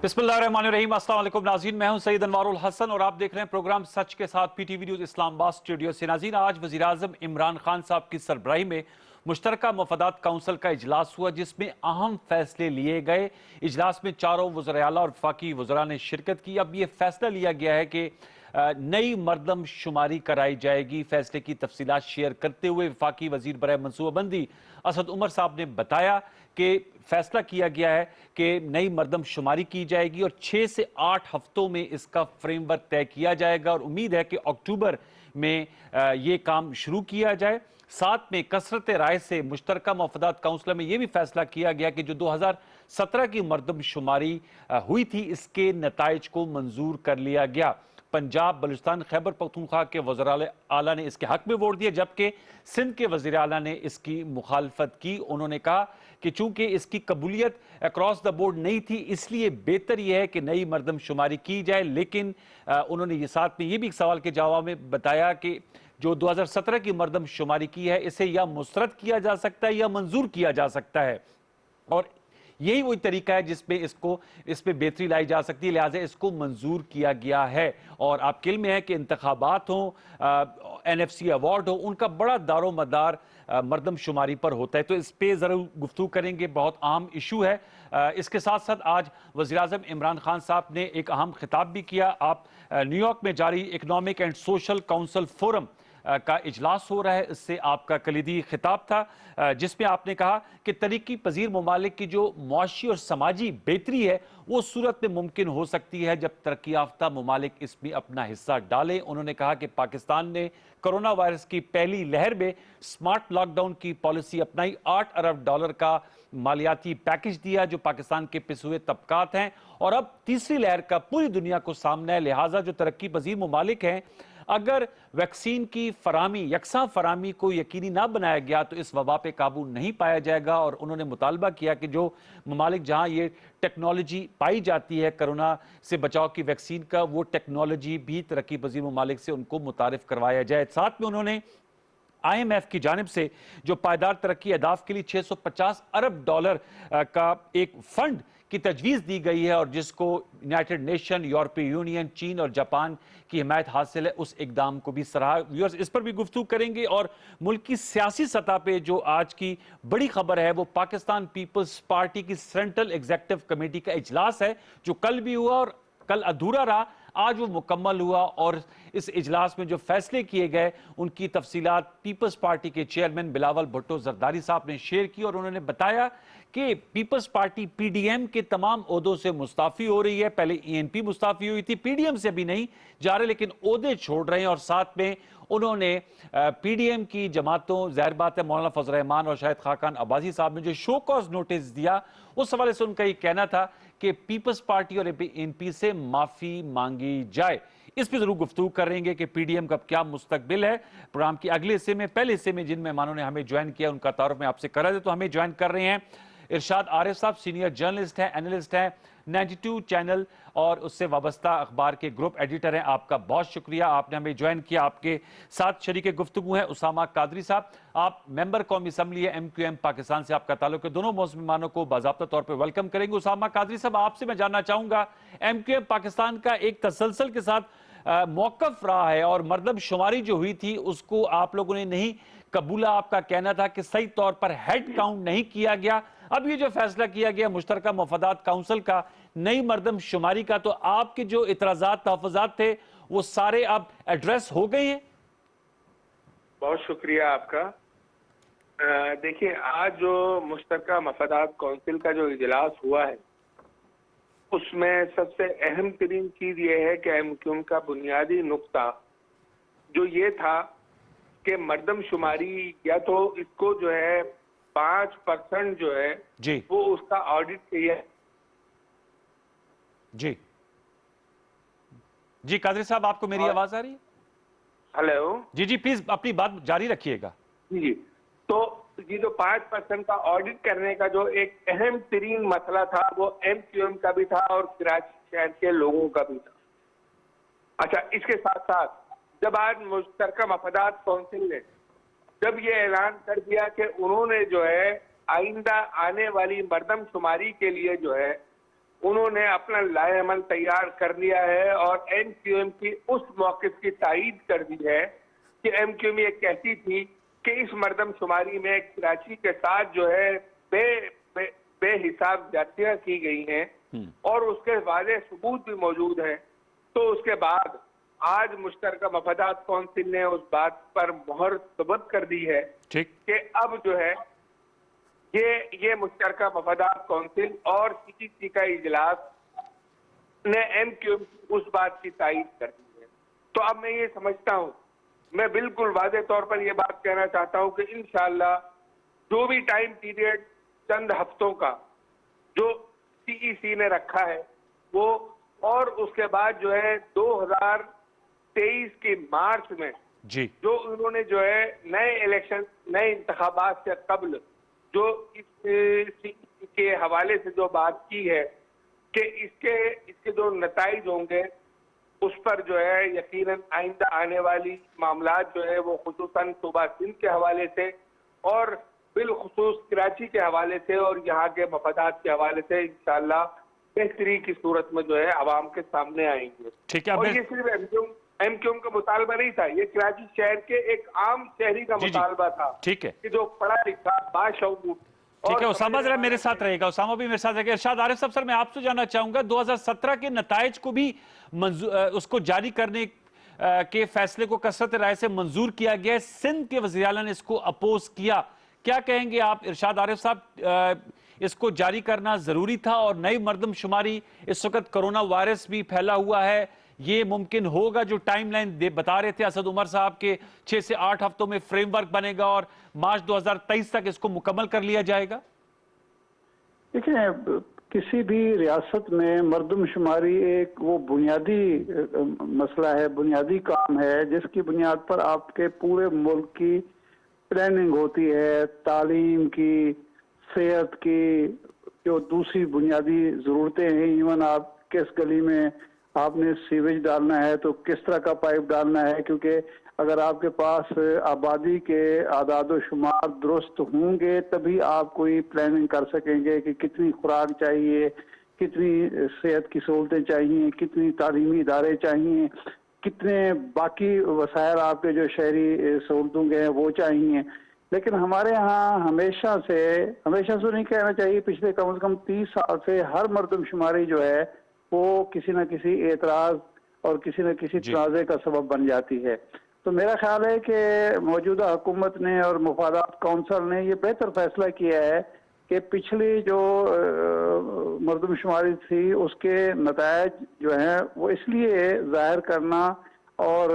बिस्मिल्लाहिर्रहमानिर्रहीम। अस्सलाम वालेकुम नाज़रीन, मैं हूं सईद अनवारुल हसन और आप देख रहे हैं प्रोग्राम सच के साथ पीटीवी न्यूज़ इस्लामाबाद स्टूडियो से। नाज़रीन, आज वज़ीर आज़म इमरान खान साहब की सरबराही में मुश्तरका मफादात काउंसिल का इजलास हुआ, जिसमें अहम फैसले लिए गए। इजलास में चारों वज़राए आला और वफाकी वज़रा ने शिरकत की। अब यह फैसला लिया गया है कि नई मरदमशुमारी कराई जाएगी। फैसले की तफसीलात शेयर करते हुए वफाकी वजीर बराए मनसूबाबंदी असद उमर साहब ने बताया कि फैसला किया गया है कि नई मरदमशुमारी की जाएगी और 6 से 8 हफ्तों में इसका फ्रेमवर्क तय किया जाएगा और उम्मीद है कि अक्टूबर में ये काम शुरू किया जाए। साथ में कसरत राय से मुश्तरका मफादात काउंसिल में यह भी फैसला किया गया कि जो 2017 की मरदमशुमारी हुई थी, इसके नताइज को मंजूर कर लिया गया। पंजाब, बलूचिस्तान, खैबर पख्तूनख्वा के वज़ीर आला ने इसके हक में वोट दिया, जबकि सिंध के वज़ीर आला ने इसकी मुखालफत की। उन्होंने कहा कि चूंकि इसकी कबूलियत अक्रॉस द बोर्ड नहीं थी, इसलिए बेहतर यह है कि नई मरदमशुमारी की जाए। लेकिन उन्होंने ये साथ में ये भी एक सवाल के जवाब में बताया कि जो 2017 की मरदमशुमारी की है, इसे या मुस्तरद किया जा सकता है या मंजूर किया जा सकता है और यही वही तरीका है जिसमें इसमें बेहतरी लाई जा सकती है, लिहाजा इसको मंजूर किया गया है। और आपके इल्म में है कि इंतखाबात हों, एनएफसी अवार्ड हो, उनका बड़ा दारो मदार मरदमशुमारी पर होता है, तो इस पर जरूर गुफ्तगू करेंगे। बहुत अहम इशू है। इसके साथ साथ आज वज़ीर आज़म इमरान खान साहब ने एक अहम खिताब भी किया। आप न्यूयॉर्क में जारी economic and social council forum का इजलास हो रहा है, इससे आपका कलीदी खिताब था, जिसमें आपने कहा कि तरक्की पजीर ममालिक की जो मुआशी और समाजी बेहतरी है, वो सूरत में मुमकिन हो सकती है जब तरक्की याफ्ता ममालिक इसमें अपना हिस्सा डालें। उन्होंने कहा कि पाकिस्तान ने कोरोना वायरस की पहली लहर में स्मार्ट लॉकडाउन की पॉलिसी अपनाई, $8 अरब का मालियाती पैकेज दिया जो पाकिस्तान के पिछड़े हुए तबकात हैं, और अब तीसरी लहर का पूरी दुनिया को सामना है। लिहाजा जो तरक्की पजीर ममालिक हैं, अगर वैक्सीन की फरामी, यकसा फरामी को यकीनी ना बनाया गया तो इस वबा पे काबू नहीं पाया जाएगा। और उन्होंने मुतालबा किया कि जो ममालिक जहां ये टेक्नोलॉजी पाई जाती है कोरोना से बचाव की वैक्सीन का, वो टेक्नोलॉजी भी तरक्की पजीर ममालिक से उनको मुतारिफ करवाया जाए। साथ में उन्होंने IMF की जानिब से जो पायदार तरक्की अहदाफ के लिए $650 अरब का एक फंड की तजवीज़ दी गई है और जिसको यूनाइटेड नेशन, यूरोपीय यूनियन, चीन और जापान की हिमायत हासिल है, उस इकदाम को भी सराहा। व्यूअर्स, इस पर भी गुफ्तगू करेंगे। और मुल्क की सियासी सतह पे जो आज की बड़ी खबर है, वो पाकिस्तान पीपल्स पार्टी की सेंट्रल एग्जीक्यूटिव कमेटी का इजलास है, जो कल भी हुआ और कल अधूरा रहा, आज वो मुकम्मल हुआ। और इस इजलास में जो फैसले किए गए, उनकी तफसीलात पीपल्स पार्टी के चेयरमैन बिलावल भुट्टो जरदारी साहब ने शेयर की और उन्होंने बताया कि पीपल्स पार्टी PDM के तमाम ओहदों से मुस्ताफी हो रही है। पहले ENP मुस्ताफी हुई थी, PDM से अभी नहीं जा रहे, लेकिन ओहदे छोड़ रहे हैं। और साथ में उन्होंने PDM की जमातों, जाहिर बात है मौलाना फजल रहमान और शाहिद खाकान अब्बासी साहब ने जो शो कॉज नोटिस दिया, उस हवाले से उनका ये कहना था कि पीपल्स पार्टी और ANP से माफी मांगी जाए। इस पर जरूर गुफ्तगू करेंगे कि PDM का क्या मुस्तकबिल है। प्रोग्राम के अगले हिस्से में, पहले हिस्से में जिन मेहमानों ने हमें ज्वाइन किया उनका तारुफ मैं आपसे करा दे, तो हमें ज्वाइन कर रहे हैं इरशाद आरिफ साहब, सीनियर जर्नलिस्ट हैं, एनालिस्ट हैं, 92 चैनल और उससे वाबस्ता अखबार के ग्रुप एडिटर हैं। आपका बहुत शुक्रिया, आपने हमें ज्वाइन किया। आपके साथ शरीक गुफ्तगू हैं उसामा कादरी साहब, आप मेंबर कौमी असम्बली है, MQM पाकिस्तान से आपका ताल्लुक है। दोनों मेहमानों को बाज़ाब्ता तौर पर वेलकम करेंगे। उसामा कादरी साहब, आपसे मैं जानना चाहूंगा, MQM पाकिस्तान का एक तसलसल के साथ मौकफ रहा है और मरदमशुमारी जो हुई थी उसको आप लोगों ने नहीं कबूला। आपका कहना था कि सही तौर पर हेड काउंट नहीं किया गया। अब ये जो फैसला किया गया मुश्तरका मफादात काउंसिल का नई मरदमशुमारी का, तो आपके जो इतराजात तहफ़्फ़ुज़ात थे वो सारे अब एड्रेस हो गए हैं? बहुत शुक्रिया आपका। देखिए, आज जो मुश्तरका मफादात काउंसिल का जो इजलास हुआ है, उसमें सबसे अहम तरीन चीज ये है कि MQM का बुनियादी नुक्ता जो ये था कि मरदमशुमारी, या तो इसको जो है 5% जो है जी, वो उसका ऑडिट चाहिए। जी जी कादरी साहब, आपको मेरी आवाज आ रही है? हेलो जी जी, प्लीज अपनी बात जारी रखिएगा। जी, तो ये जो 5% का ऑडिट करने का जो एक अहम तरीन मसला था, वो MQM का भी था और कराची शहर के लोगों का भी था। अच्छा, इसके साथ साथ जब आज मुश्तरका मफादात काउंसिल ने जब ये ऐलान कर दिया कि उन्होंने जो है आइंदा आने वाली मरदमशुमारी के लिए जो है उन्होंने अपना लाएअमल तैयार कर लिया है और एमक्यूएम की उस मौक़िफ़ की तायीद कर दी है कि एमक्यूएम ये कहती थी कि इस मर्दमशुमारी में कराची के साथ जो है बेहिसाब ज्यादतियां की गई हैं और उसके वाज़ेह सबूत भी मौजूद हैं। तो उसके बाद आज मुश्तरका मफादात कौंसिल ने उस बात पर मोहर सबत कर दी है कि अब जो है ये मुश्तरका मफादात कौंसिल और सीईसी का इजलास ने एमक्यूएम उस बात की तायीद कर दी है। तो अब मैं ये समझता हूँ, मैं बिल्कुल वाज़े तौर पर यह बात कहना चाहता हूँ कि इंशाअल्लाह जो भी टाइम पीरियड चंद हफ्तों का जो सीईसी ने रखा है वो, और उसके बाद जो है 2023 के मार्च में जी जो उन्होंने जो है नए इलेक्शन नए इंतखाबात से कबल जो इस सीईसी के हवाले से जो बात की है कि इसके जो नताइज होंगे उस पर जो है यकीनन आइंदा आने वाली मामलात जो है वो खुसूसन सूबा सिंध के हवाले से और बिलखुसूस कराची के हवाले से और यहाँ के मफादात के हवाले से इंशाअल्लाह बेहतरी की सूरत में जो है आवाम के सामने आएंगे। ठीक है। और ये सिर्फ एमक्यूएम का मुतालबा नहीं था, ये कराची शहर के एक आम शहरी का मुतालबा था। ठीक है, कि जो पढ़ा लिखा बाशऊर। ठीक है, उसामा जरा मेरे साथ रहेगा, उसामा भी मेरे साथ रहेगा। इरशाद आरिफ साहब, सर मैं आपसे जानना चाहूंगा 2017 के नताइज को भी उसको जारी करने के फैसले को कसरत राय से मंजूर किया गया है, सिंध के वज़ीर आला ने इसको अपोज किया, क्या कहेंगे आप इरशाद आरिफ साहब? इसको जारी करना जरूरी था और नई मर्दमशुमारी, इस वक्त कोरोना वायरस भी फैला हुआ है, ये मुमकिन होगा? जो टाइमलाइन बता रहे थे असद उमर साहब के 6 से 8 हफ्तों में फ्रेमवर्क बनेगा और मार्च 2023 तक इसको मुकम्मल कर लिया जाएगा। देखिए, किसी भी रियासत में मर्दमशुमारी एक वो बुनियादी मसला है, बुनियादी काम है जिसकी बुनियाद पर आपके पूरे मुल्क की प्लानिंग होती है, तालीम की, सेहत की, जो दूसरी बुनियादी ज़रूरतें हैं। इवन आप किस गली में आपने सीवेज डालना है तो किस तरह का पाइप डालना है, क्योंकि अगर आपके पास आबादी के आदाद शुमार दुरुस्त होंगे तभी आप कोई प्लानिंग कर सकेंगे कि कितनी खुराक चाहिए, कितनी सेहत की सहूलतें चाहिए, कितनी तालीमी इदारे चाहिए, कितने बाकी वसायल आपके जो शहरी सहूलतों के हैं वो चाहिए। लेकिन हमारे यहाँ हमेशा से नहीं कहना चाहिए, पिछले कम से कम 30 साल से हर मर्दमशुमारी जो है वो किसी न किसी एतराज और किसी न किसी तनाज़े का सबब बन जाती है। तो मेरा ख्याल है कि मौजूदा हुकूमत ने और मफादात कौंसिल ने ये बेहतर फैसला किया है कि पिछली जो मर्दमशुमारी थी उसके नतायज जो हैं वो इसलिए जाहिर करना और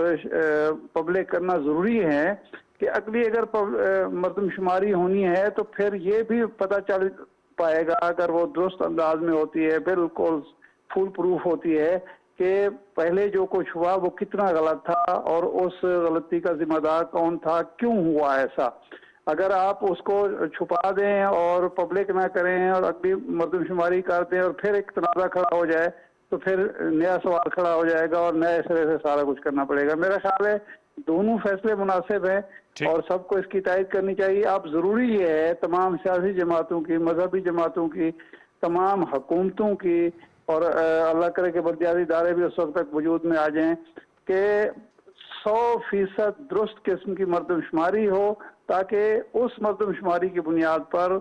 पब्लिक करना ज़रूरी है कि अगली अगर मर्दमशुमारी होनी है तो फिर ये भी पता चल पाएगा, अगर वो दुरुस्त अंदाज में होती है, बिल्कुल फुल प्रूफ होती है कि पहले जो कुछ हुआ वो कितना गलत था और उस गलती का जिम्मेदार कौन था, क्यों हुआ ऐसा। अगर आप उसको छुपा दें और पब्लिक ना करें और अगली मर्दमशुमारी कर दें और फिर एक तनाज़ा खड़ा हो जाए तो फिर नया सवाल खड़ा हो जाएगा और नए सिरे से सारा कुछ करना पड़ेगा। मेरा ख्याल है दोनों फैसले मुनासिब हैं और सबको इसकी तायद करनी चाहिए। अब जरूरी ये है तमाम सियासी जमातों की, मजहबी जमातों की, तमाम हुकूमतों की और अल्लाह करे के बल्दियाती इदारे भी उस वक्त तक वजूद में आ जाएं कि 100% दुरुस्त किस्म की मर्दमशुमारी हो, ताकि उस मर्दमशुमारी की बुनियाद पर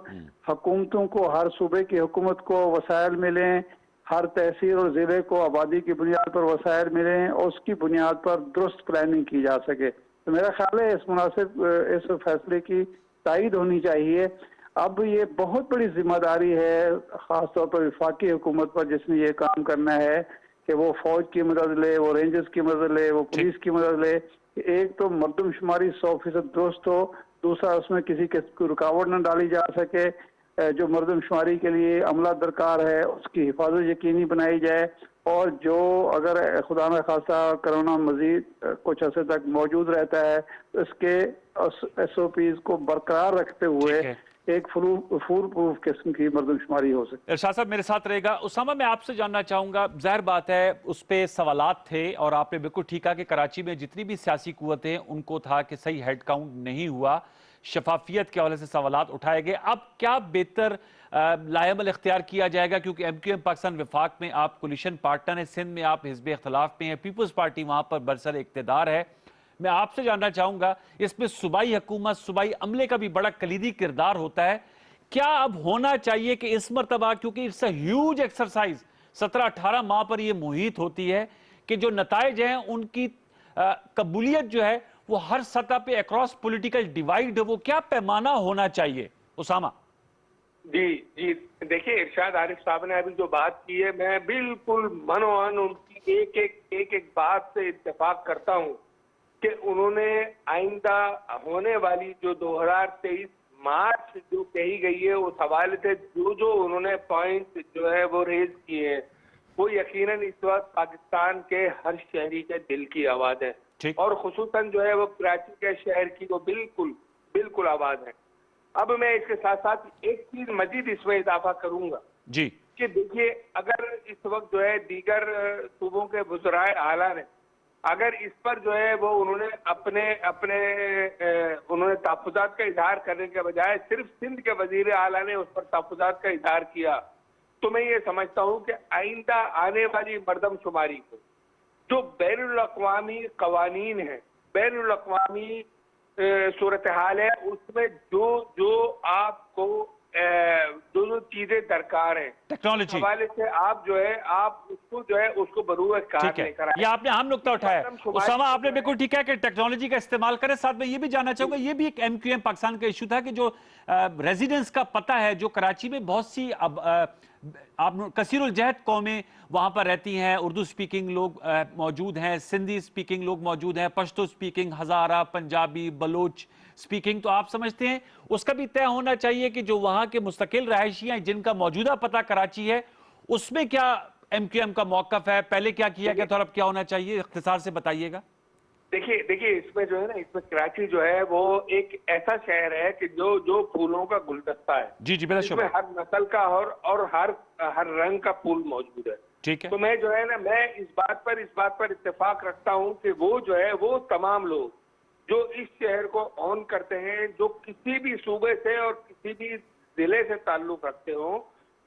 हुकूमतों को, हर सूबे की हुकूमत को वसायल मिलें, हर तहसील और ज़िले को आबादी की बुनियाद पर वसायल मिलें और उसकी बुनियाद पर दुरुस्त प्लानिंग की जा सके। तो मेरा ख्याल है इस फैसले की तायद होनी चाहिए। अब ये बहुत बड़ी जिम्मेदारी है ख़ासतौर पर वफाकी हुकूमत पर, जिसने ये काम करना है कि वो फौज की मदद ले, वो रेंजर्स की मदद ले, वो पुलिस की मदद ले। एक तो मर्दमशुमारी 100% दुरुस्त हो, दूसरा उसमें किसी किस्म की रुकावट न डाली जा सके, जो मर्दमशुमारी के लिए अमला दरकार है उसकी हिफाजत यकीनी बनाई जाए, और जो अगर खुदा न खासा कोरोना मजीद कुछ अर्से तक मौजूद रहता है तो इसके SOPs को बरकरार रखते हुए एक फुल प्रूफ किस्म की मर्दमशुमारी हो सकती है। इरशाद साहब मेरे साथ रहेगा। उसामा, मैं आपसे जानना चाहूंगा, जाहिर बात है उस पर सवालात थे और आपने बिल्कुल ठीक कहा कि कराची में जितनी भी सियासी कुव्वतें उनको था कि सही हेड काउंट नहीं हुआ, शफाफियत के हवाले से सवालात उठाए गए। अब क्या बेहतर लाएमल इख्तियार किया जाएगा, क्योंकि MQM पाकिस्तान वफाक में आप कोलिशन पार्टनर हैं, सिंध में आप हिज़्ब इख्तिलाफ में हैं, पीपल्स पार्टी वहां पर बरसर इक़्तिदार है। मैं आपसे जानना चाहूंगा, इसमें सूबाई हुकूमत, सूबाई अमले का भी बड़ा कलीदी किरदार होता है। क्या अब होना चाहिए कि इस मरतबा, क्योंकि इट्स अ ह्यूज एक्सरसाइज, 17-18 माह पर यह मुहित होती है कि जो नताइज हैं उनकी कबूलियत जो है वो हर सतह पे अक्रॉस पॉलिटिकल डिवाइड, वो क्या पैमाना होना चाहिए? उसामा जी जी, देखिए इरशाद आरिफ साहब ने अभी जो बात की है, मैं बिल्कुल मनोअन उनकी एक बात से इत्तेफाक करता हूं कि उन्होंने आइंदा होने वाली जो 2023 मार्च जो कही गई है उस हवाले से जो उन्होंने पॉइंट जो है वो रेज किए हैं, वो यकीनन इस वक्त पाकिस्तान के हर शहरी के दिल की आवाज है और खुसूसन जो है वो कराची के शहर की वो बिल्कुल बिल्कुल आवाज है। अब मैं इसके साथ साथ एक चीज मजीद इसमें इजाफा करूंगा जी कि देखिए, अगर इस वक्त जो है दीगर सूबों के वज़राए आला ने अगर इस पर जो है वो उन्होंने उन्होंने तहफ़्फ़ुज़ात का इजहार करने के बजाय सिर्फ सिंध के वज़ीर आला ने उस पर तहफ़्फ़ुज़ात का इजहार किया, तो मैं ये समझता हूँ कि आइंदा आने वाली मरदमशुमारी को जो बैनुल अक़वामी क़वानीन है, बैनुल अक़वामी सूरत हाल है, उसमें जो आपको जो चीजें दरकार हैं टेक्नोलॉजी हवाले से आप जो है आप उसको जो है उसको बरूए कार लेकर आए। ये आपने अहम नुकता उठाया उसामा, आपने बिल्कुल ठीक है कि टेक्नोलॉजी का इस्तेमाल करें। साथ में ये भी जानना चाहूंगा, ये भी एक MQM पाकिस्तान का इशू था कि जो रेजिडेंस का पता है, जो कराची में बहुत सी अब आप कसीरुल जहद कौमें वहां पर रहती हैं, उर्दू स्पीकिंग लोग मौजूद हैं, सिंधी स्पीकिंग लोग मौजूद हैं, पश्तो स्पीकिंग, हजारा, पंजाबी, बलोच स्पीकिंग, तो आप समझते हैं उसका भी तय होना चाहिए कि जो वहां के मुस्तकिल रहायशी हैं जिनका मौजूदा पता कराची है, उसमें क्या MQM का मौकफ है, पहले क्या किया गया था और अब क्या होना चाहिए, इख्तिसार से बताइएगा। देखिए इसमें जो है ना, इसमें कराची जो है वो एक ऐसा शहर है कि जो फूलों का गुलदस्ता है। जी जी, बिल्कुल, इसमें हर नस्ल का और हर रंग का फूल मौजूद है। ठीक है, तो मैं जो है ना, मैं इस बात पर इत्तेफाक रखता हूँ कि वो जो है वो तमाम लोग जो इस शहर को ऑन करते हैं, जो किसी भी सूबे से और किसी भी जिले से ताल्लुक रखते हो,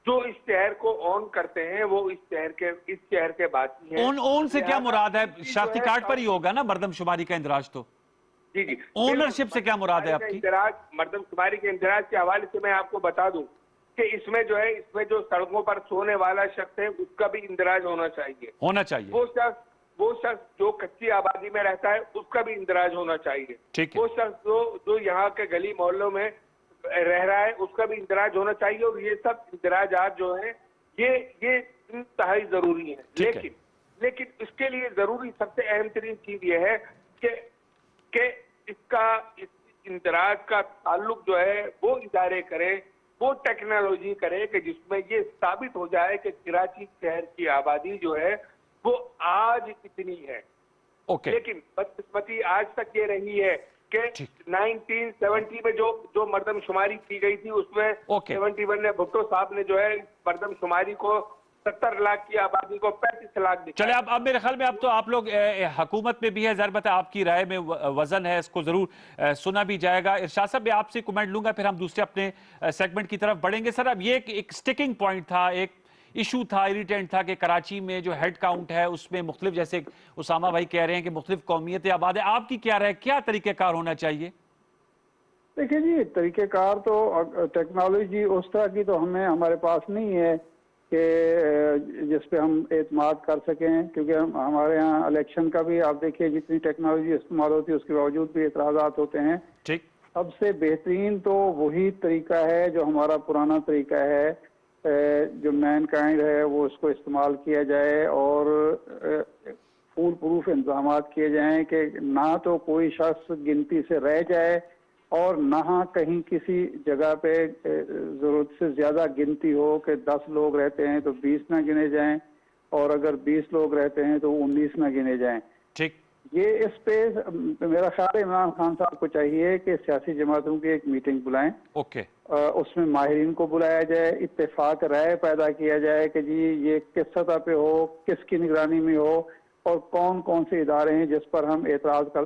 जो इस शहर को ऑन करते हैं, वो इस शहर के बाकी हैं। ओन से क्या मुराद है? शाख्ती कार्ड पर ही होगा ना मर्दमशुमारी का इंदराज? तो जी ओनरशिप से क्या मुराद है आपकी? मर्दमशुमारी के इंदराज के हवाले से मैं आपको बता दूं कि इसमें जो सड़कों पर सोने वाला शख्स है उसका भी इंदराज होना चाहिए। वो शख्स जो कच्ची आबादी में रहता है उसका भी इंदराज होना चाहिए। वो शख्स जो यहाँ के गली मोहल्लों में रह रहा है उसका भी इंदराज होना चाहिए। और ये सब इंदराजात जो है ये इंतहाई जरूरी है। लेकिन इसके लिए जरूरी सबसे अहम तरीन चीज ये है कि इस इंदराज का ताल्लुक जो है वो इदारे करे, वो टेक्नोलॉजी करे कि जिसमें ये साबित हो जाए कि कराची शहर की आबादी जो है वो आज कितनी है। लेकिन बदकिस्मती आज तक ये रही है कि 1970 में जो मर्दमशुमारी की गई थी उसमें 71 में भुट्टो साहब ने जो है मर्दमशुमारी को 70 लाख की आबादी को 35 लाख दिखाया। चले, अब मेरे ख्याल में अब तो आप लोग हुकूमत में भी है, ज़रूर बता आपकी राय में वजन है, इसको जरूर सुना भी जाएगा। इरशाद साहब, मैं आपसे कमेंट लूंगा, फिर हम दूसरे अपने सेगमेंट की तरफ बढ़ेंगे। सर, अब ये एक स्टिकिंग पॉइंट था, एक इशू था, इरिटेंट था कि कराची में जो हेड काउंट है उसमें मुख्तलिफ, जैसे उसामा भाई कह रहे हैं कि मुख्तलिफ कौमियतें आबाद है। आपकी क्या राय, क्या तरीक़ेकार होना चाहिए? देखिए जी, तरीक़ेकार तो टेक्नोलॉजी उस तरह की तो हमारे पास नहीं है कि जिस पे हम एतमाद कर सकें, क्योंकि हमारे यहाँ इलेक्शन का भी आप देखिए जितनी टेक्नोलॉजी इस्तेमाल होती है उसके बावजूद भी एतराज़ात होते हैं। ठीक, सबसे बेहतरीन तो वही तरीका है जो हमारा पुराना तरीका है, जो मैन काइंड है वो उसको इस्तेमाल किया जाए और फूल प्रूफ इंतजाम किए जाएं कि ना तो कोई शख्स गिनती से रह जाए और ना कहीं किसी जगह पे जरूरत से ज्यादा गिनती हो कि 10 लोग रहते हैं तो 20 ना गिने जाएं और अगर 20 लोग रहते हैं तो 19 ना गिने जाएं। ठीक, ये इस पे मेरा ख्याल है इमरान खान साहब को चाहिए कि सियासी जमातों की एक मीटिंग बुलाएं। उसमें माहिरीन को बुलाया जाए, इत्तेफाक राय पैदा किया जाए कि जी ये किस सतह पे हो, किसकी निगरानी में हो और कौन कौन से इदारे हैं जिस पर हम एतबार कर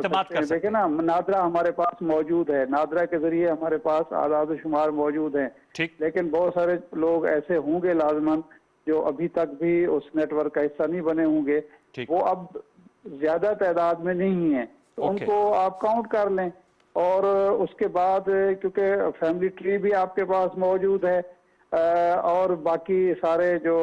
सकते हैं। देखिए ना, नादरा हमारे पास मौजूद है, नादरा के जरिए हमारे पास आदाद शुमार मौजूद हैं, लेकिन बहुत सारे लोग ऐसे होंगे लाजमन जो अभी तक भी उस नेटवर्क का हिस्सा नहीं बने होंगे, वो अब ज्यादा तादाद में नहीं है, तो उनको आप काउंट कर लें। और उसके बाद क्योंकि फैमिली ट्री भी आपके पास मौजूद है और बाकी सारे जो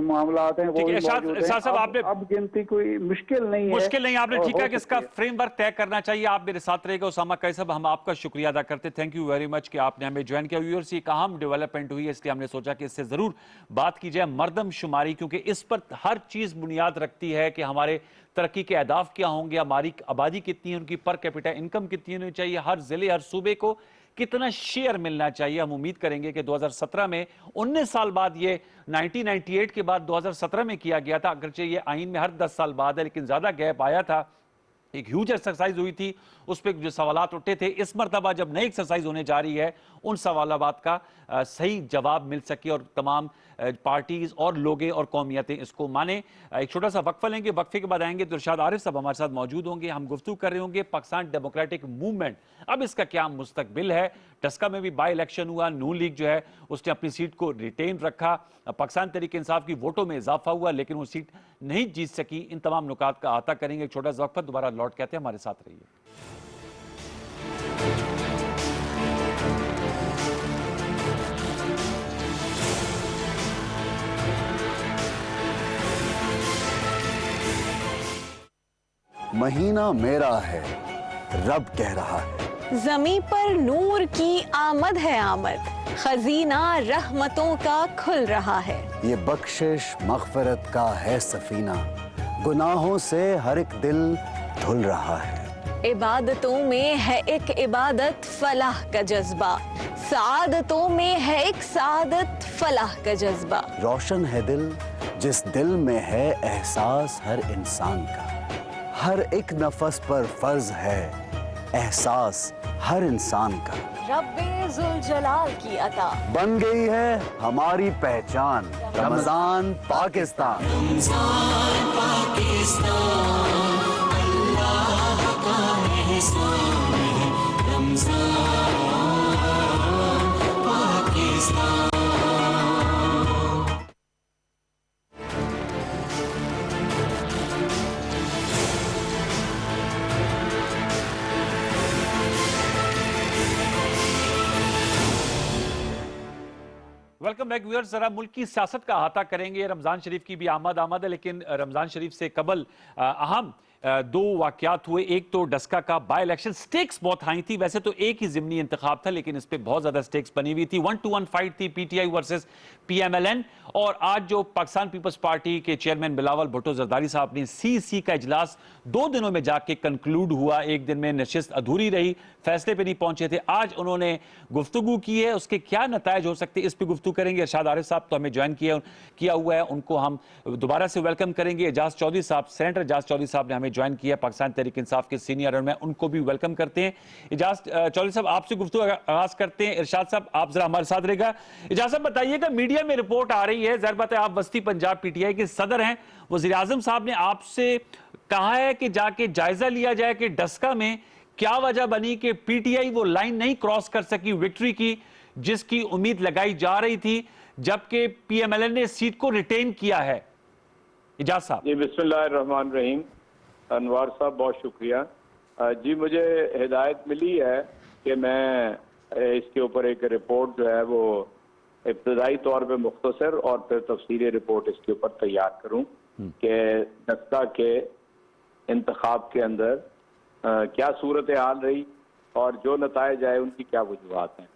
मामलात हैं वो भी मौजूद हैं। अब गिनती कोई मुश्किल नहीं है, मुश्किल नहीं। आपने ठीक है कि इसका फ्रेमवर्क तय करना चाहिए। आप मेरे साथ रहेगा उसामा कैस साहब, हम आपका शुक्रिया अदा करते हैं। थैंक यू वेरी मच कि आपने हमें ज्वाइन किया। व्यूअर्स, ये अहम डेवलपमेंट हुई है, इसलिए हमने सोचा कि इससे जरूर बात की जाए। मर्दमशुमारी, क्योंकि इस पर हर चीज बुनियाद रखती है कि हमारे तरक्की के अहदाफ क्या होंगे, हमारी आबादी कितनी है, उनकी पर कैपिटा इनकम कितनी होनी चाहिए, हर जिले हर सूबे को कितना शेयर मिलना चाहिए। हम उम्मीद करेंगे कि 2017 में 19 साल बाद, ये 1998 के बाद 2017 में किया गया था, अगरचे ये आइन में हर 10 साल बाद है, लेकिन ज्यादा गैप आया था, एक ह्यूज एक्सरसाइज हुई थी, उस पर जो सवालात उठे थे। इस मरतबा जब नई एक्सरसाइज होने जा रही है, उन सवालात का सही जवाब मिल सके और तमाम पार्टीज और लोगे और कौमियतें इसको माने। एक छोटा सा वक्फा लेंगे, वक्फे के बाद आएंगे तो इरशाद आरिफ साहब हमारे साथ मौजूद होंगे। हम गुफ्तगू कर रहे होंगे पाकिस्तान डेमोक्रेटिक मूवमेंट, अब इसका क्या मुस्तकबिल है। टस्का में भी बाई इलेक्शन हुआ, नून लीग जो है उसने अपनी सीट को रिटेन रखा, पाकिस्तान तहरीक इंसाफ की वोटों में इजाफा हुआ, लेकिन वो सीट नहीं जीत सकी। इन तमाम नुकात का अहाता करेंगे। एक छोटा सा वक्फा, दोबारा लौट कहते हैं, हमारे साथ रहिए। महीना मेरा है, रब कह रहा है, ज़मीं पर नूर की आमद है आमद, खजीना रहमतों का खुल रहा है। ये बख्शिश मग़फ़िरत का है सफीना, गुनाहों से हर एक दिल धुल रहा है। इबादतों में है एक इबादत फलाह का जज्बा, सादतों में है एक सादत फलाह का जज्बा। रोशन है दिल जिस दिल में है एहसास हर इंसान का, हर एक नफस पर फर्ज है एहसास हर इंसान का। रब्बे जुल जलाल की अता बन गई है हमारी पहचान, रमजान पाकिस्तान। रमजान पाकिस्तान, अल्लाह का एहसान है, Ramzan Pakistan. Welcome back viewers. जरा मुल्क की सियासत का अहाता करेंगे। रमजान शरीफ की भी आमद है, लेकिन रमजान शरीफ से कबल अहम दो वाकयात हुए। एक तो डस्का का बाई इलेक्शन, स्टेक्स बहुत हाई थी। वैसे तो एक ही जिमनी इंतखाब था, लेकिन इस पे बहुत ज्यादा स्टेक्स बनी हुई थी। 1-to-1 फाइट थी, पीटीआई वर्सेस पीएमएलएन। और आज जो पाकिस्तान पीपल्स पार्टी के चेयरमैन बिलावल भुट्टो जरदारी साहब ने सीसी का इजलास 2 दिनों में जाके कंक्लूड हुआ। एक दिन में नशिस्त अधूरी रही, फैसले पे नहीं पहुंचे थे। आज उन्होंने गुफ्तगू की है, उसके क्या नतायज हो सकते हैं इस पर गुफ्तगू करेंगे। इरशाद आरिफ साहब तो हमें ज्वाइन किया हुआ है, उनको हम दोबारा से वेलकम करेंगे। एजाज चौधरी साहब, सेनेटर एजाज चौधरी साहब ने हमें ज्वाइन किया, पाकिस्तान तहरीक इंसाफ के सीनियर, और मैं उनको भी वेलकम करते हैं। एजाज चौधरी साहब, आपसे गुफ्तगू आगाज करते हैं। इरशाद साहब, आप जरा हमारे साथ रहेगा। एजाज साहब बताइएगा, मीडिया में रिपोर्ट आ रही है, ज़ाहिर बात है आप वस्ती पंजाब पीटीआई के सदर हैं, वज़ीर आज़म साहब ने आपसे कहा है कि जाके जायजा लिया जाए कि डस्का में क्या वजह बनी कि पीटीआई वो लाइन नहीं क्रॉस कर सकी विक्ट्री की जिसकी उम्मीद लगाई जा रही थी, जबकि पीएमएलएन ने सीट को रिटेन किया है। इजाज साहब जी, बिस्मिल्लाहिर्रहमानिर्रहीम। अनवार साहब बहुत शुक्रिया जी। मुझे हिदायत मिली है कि मैं इसके ऊपर एक रिपोर्ट जो है वो इब्तदाई तौर पे मुख्तसर और फिर तफसीली रिपोर्ट इसके ऊपर तैयार करूं कि डस्का के इंतखाब के अंदर क्या सूरत हाल रही और जो नतायज आए उनकी क्या वजूहात हैं।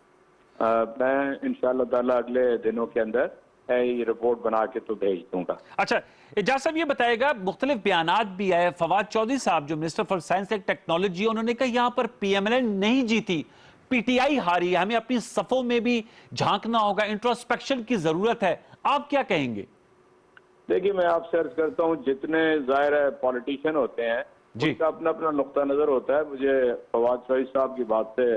मैं इंशाअल्लाह ताला अगले दिनों के अंदर ये रिपोर्ट बना के तो भेज दूंगा। अच्छा एजाज साहब, ये बताएगा, मुख्तलिफ बयानात भी आए। फवाद चौधरी साहब जो minister for science and technology, उन्होंने कहा यहां पर पीएमएलएन नहीं जीती, पीटीआई हारी है, हमें अपनी सफों में भी झांकना होगा, इंट्रोस्पेक्शन की जरूरत है। आप क्या कहेंगे? देखिए, मैं आपसे अर्ज करता हूँ, जितने जाहिर है पॉलिटिशियन होते हैं उनका अपना अपना नुक्ता नजर होता है। मुझे फवाद चौधरी साहब की बात से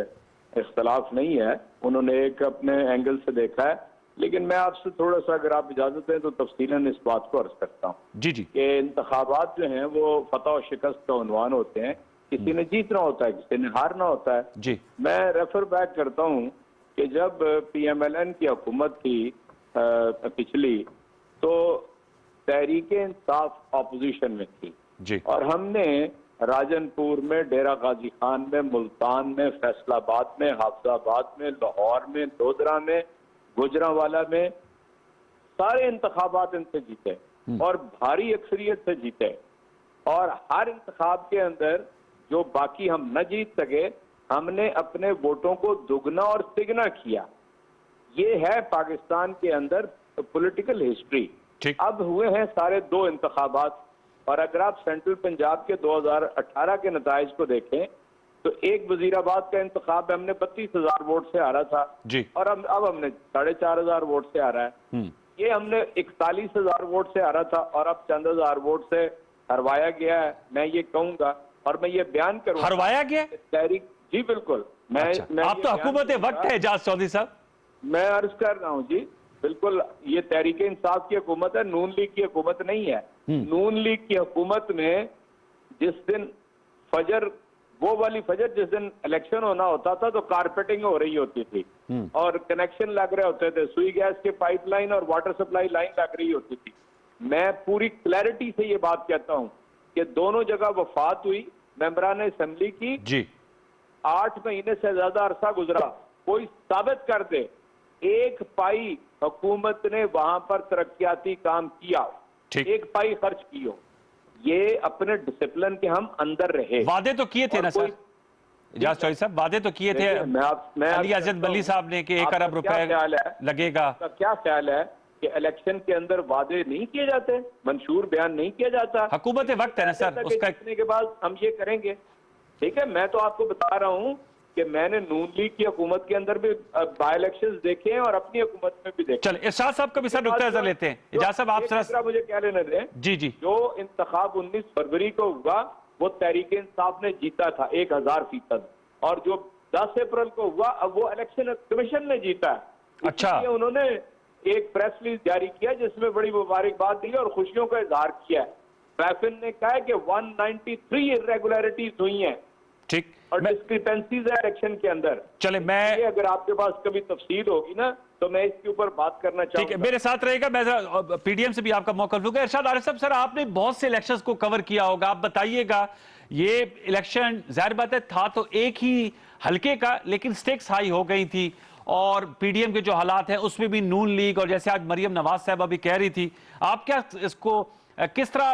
इख्तलाफ नहीं है, उन्होंने एक अपने एंगल से देखा है, लेकिन मैं आपसे थोड़ा सा, अगर आप इजाजत दें तो तफसीलन इस बात को अर्ज करता हूँ जी जी कि इंतखाबात जो हैं वो फतह और शिकस्त का उन्वान होते हैं। किसी ने जीतना होता है, किसी ने हारना होता है। जी मैं रेफर बैक करता हूँ कि जब PMLN की हुकूमत थी पिछली, तो तहरीक इंसाफ अपोजिशन में थी जी और हमने राजनपुर में, डेरा गाजी खान में, मुल्तान में, फैसलाबाद में, हाफजाबाद में, लाहौर में, लोधरा में, गुजरांवाला में सारे इंतखाबात इनसे जीते और भारी अक्सरियत से जीते। और हर इंतखाब के अंदर जो बाकी हम न जीत सके, हमने अपने वोटों को दुगना और तिगना किया। ये है पाकिस्तान के अंदर पॉलिटिकल हिस्ट्री। ठीक। अब हुए हैं सारे 2 इंतखाबात, और अगर आप सेंट्रल पंजाब के 2018 के नताइज को देखें तो एक वजीराबाद का इंतखाब हमने 32,000 वोट से हारा था जी और अब हमने 4,500 वोट से हारा है। ये हमने 41,000 वोट से हारा था और अब चंद हजार वोट से हरवाया गया है। मैं ये कहूंगा और मैं ये बयान करूंगा, हरवाया गया? तहरीक, जी बिल्कुल। मैं आप तो हुकूमत वक्त है एजाज चौधरी साहब। मैं अर्ज कर रहा हूँ जी, बिल्कुल ये तहरीक इंसाफ की हुकूमत है, नून लीग की हुकूमत नहीं है। नून लीग की हुकूमत में जिस दिन फजर, वो वाली फजर जिस दिन इलेक्शन होना होता था तो कारपेटिंग हो रही होती थी और कनेक्शन लग रहे होते थे, सुई गैस के पाइपलाइन और वाटर सप्लाई लाइन लग रही होती थी। मैं पूरी क्लैरिटी से ये बात कहता हूँ कि दोनों जगह वफात हुई मेंबरान असेंबली की जी। 8 महीने से ज्यादा अरसा गुजरा, कोई साबित कर दे एक पाई हुकूमत ने वहां पर तरक्याती काम किया, एक पाई खर्च की हो। ये अपने डिसिप्लिन के हम अंदर रहे। वादे तो किए थे ना सर एजाज चौधरी साहब, वादे तो किए थे अली अजद बली साहब ने कि 1 अरब रुपए लगेगा। क्या ख्याल है कि इलेक्शन के अंदर वादे नहीं किए जाते, मंशूर बयान नहीं किया जाता? हुकूमत वक्त है ना सर, उसका के बाद हम ये करेंगे। ठीक है, मैं तो आपको बता रहा हूँ कि मैंने नून लीग की हुकूमत के अंदर भी बाई इलेक्शंस देखे हैं और अपनी हुकूमत में भी देखे। चल इरशाद साहब का भी सर नुक्ता नजर लेते हैं। एजाज साहब आप जरा मुझे क्या लेने दें। जी जी। जो इंतखाब 19 फरवरी को हुआ वो तहरीक इंसाफ ने जीता था 1000%, और जो 10 अप्रैल को हुआ अब वो इलेक्शन कमीशन ने जीता है। अच्छा। उन्होंने एक प्रेस रिलीज जारी किया जिसमें बड़ी मुबारकबाद दी और खुशियों का इजहार किया है। फैफिन ने कहा है कि 193 इरेगुलरिटीज हुई हैं, ठीक, और डिस्क्रिपेंसीज है इलेक्शन के अंदर। चले मैं अगर आपके पास कभी तफसील होगी ना तो मैं इसके ऊपर बात करना चाहूंगा। ठीक है, मेरे साथ रहेगा, मैं पीडीएम से भी आपका मौका लूंगा। इरशाद आरिफ साहब, सर आपने बहुत से इलेक्शंस को कवर किया होगा, आप बताइएगा ये इलेक्शन जाहिर बात है था तो एक ही हल्के का, लेकिन स्टेक्स हाई हो गई थी और पीडीएम के जो हालात हैं उसमें भी नून लीग, और जैसे आज मरियम नवाज साहब अभी कह रही थी, आप क्या इसको किस तरह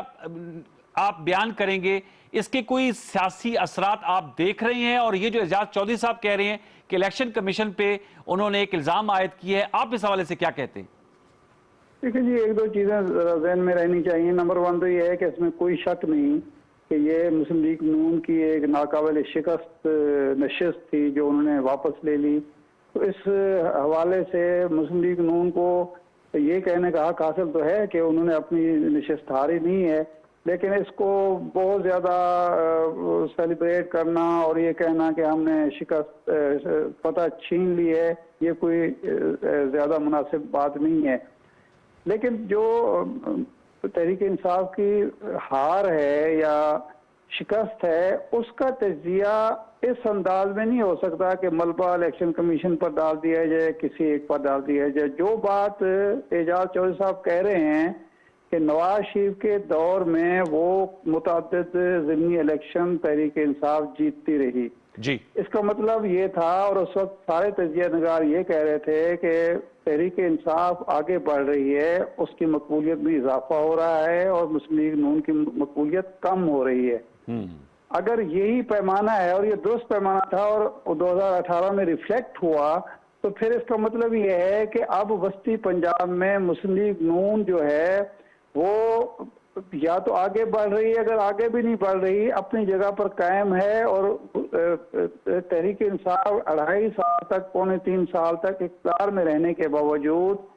आप बयान करेंगे? इसके कोई सियासी असरात आप देख रहे हैं? और ये जो एजाज चौधरी साहब कह रहे हैं कि इलेक्शन कमीशन पे उन्होंने एक इल्जाम आयद किया है, आप इस हवाले से क्या कहते हैं? देखिए जी, 1-2 चीजें ज़हन में रहनी चाहिए। नंबर 1 तो ये है कि इसमें कोई शक नहीं कि ये मुस्लिम लीग नून की एक नाकाबिल शिकस्त नशिस्त थी जो उन्होंने वापस ले ली। तो इस हवाले से मुस्लिम लीग नून को ये कहने का हक हासिल तो है कि उन्होंने अपनी नशिस्त हारी नहीं है, लेकिन इसको बहुत ज़्यादा सेलिब्रेट करना और ये कहना कि हमने शिकस्त फतह छीन ली है, ये कोई ज़्यादा मुनासिब बात नहीं है। लेकिन जो तहरीक इंसाफ की हार है या शिकस्त है उसका तजिया इस अंदाज में नहीं हो सकता कि मलबा इलेक्शन कमीशन पर डाल दिया जाए, किसी एक पर डाल दिया जाए। जो बात एजाज चौधरी साहब कह रहे हैं कि नवाज शरीफ के दौर में वो मुतअद्दिद ज़िमनी इलेक्शन तहरीक इंसाफ जीतती रही जी, इसका मतलब ये था, और उस वक्त सारे तजिया नगार ये कह रहे थे कि तहरीक इंसाफ आगे बढ़ रही है, उसकी मकबूलियत में इजाफा हो रहा है और मुस्लिम लीग नून की मकबूलियत कम हो रही है। अगर यही पैमाना है और ये दुरुस्त पैमाना था और 2018 में रिफ्लेक्ट हुआ, तो फिर इसका मतलब ये है कि अब वस्ती पंजाब में मुस्लिम लीग नून जो है वो या तो आगे बढ़ रही है, अगर आगे भी नहीं बढ़ रही अपनी जगह पर कायम है, और तहरीक इंसाफ 2.5 साल तक, 2.25 साल तक इक़्तिदार में रहने के बावजूद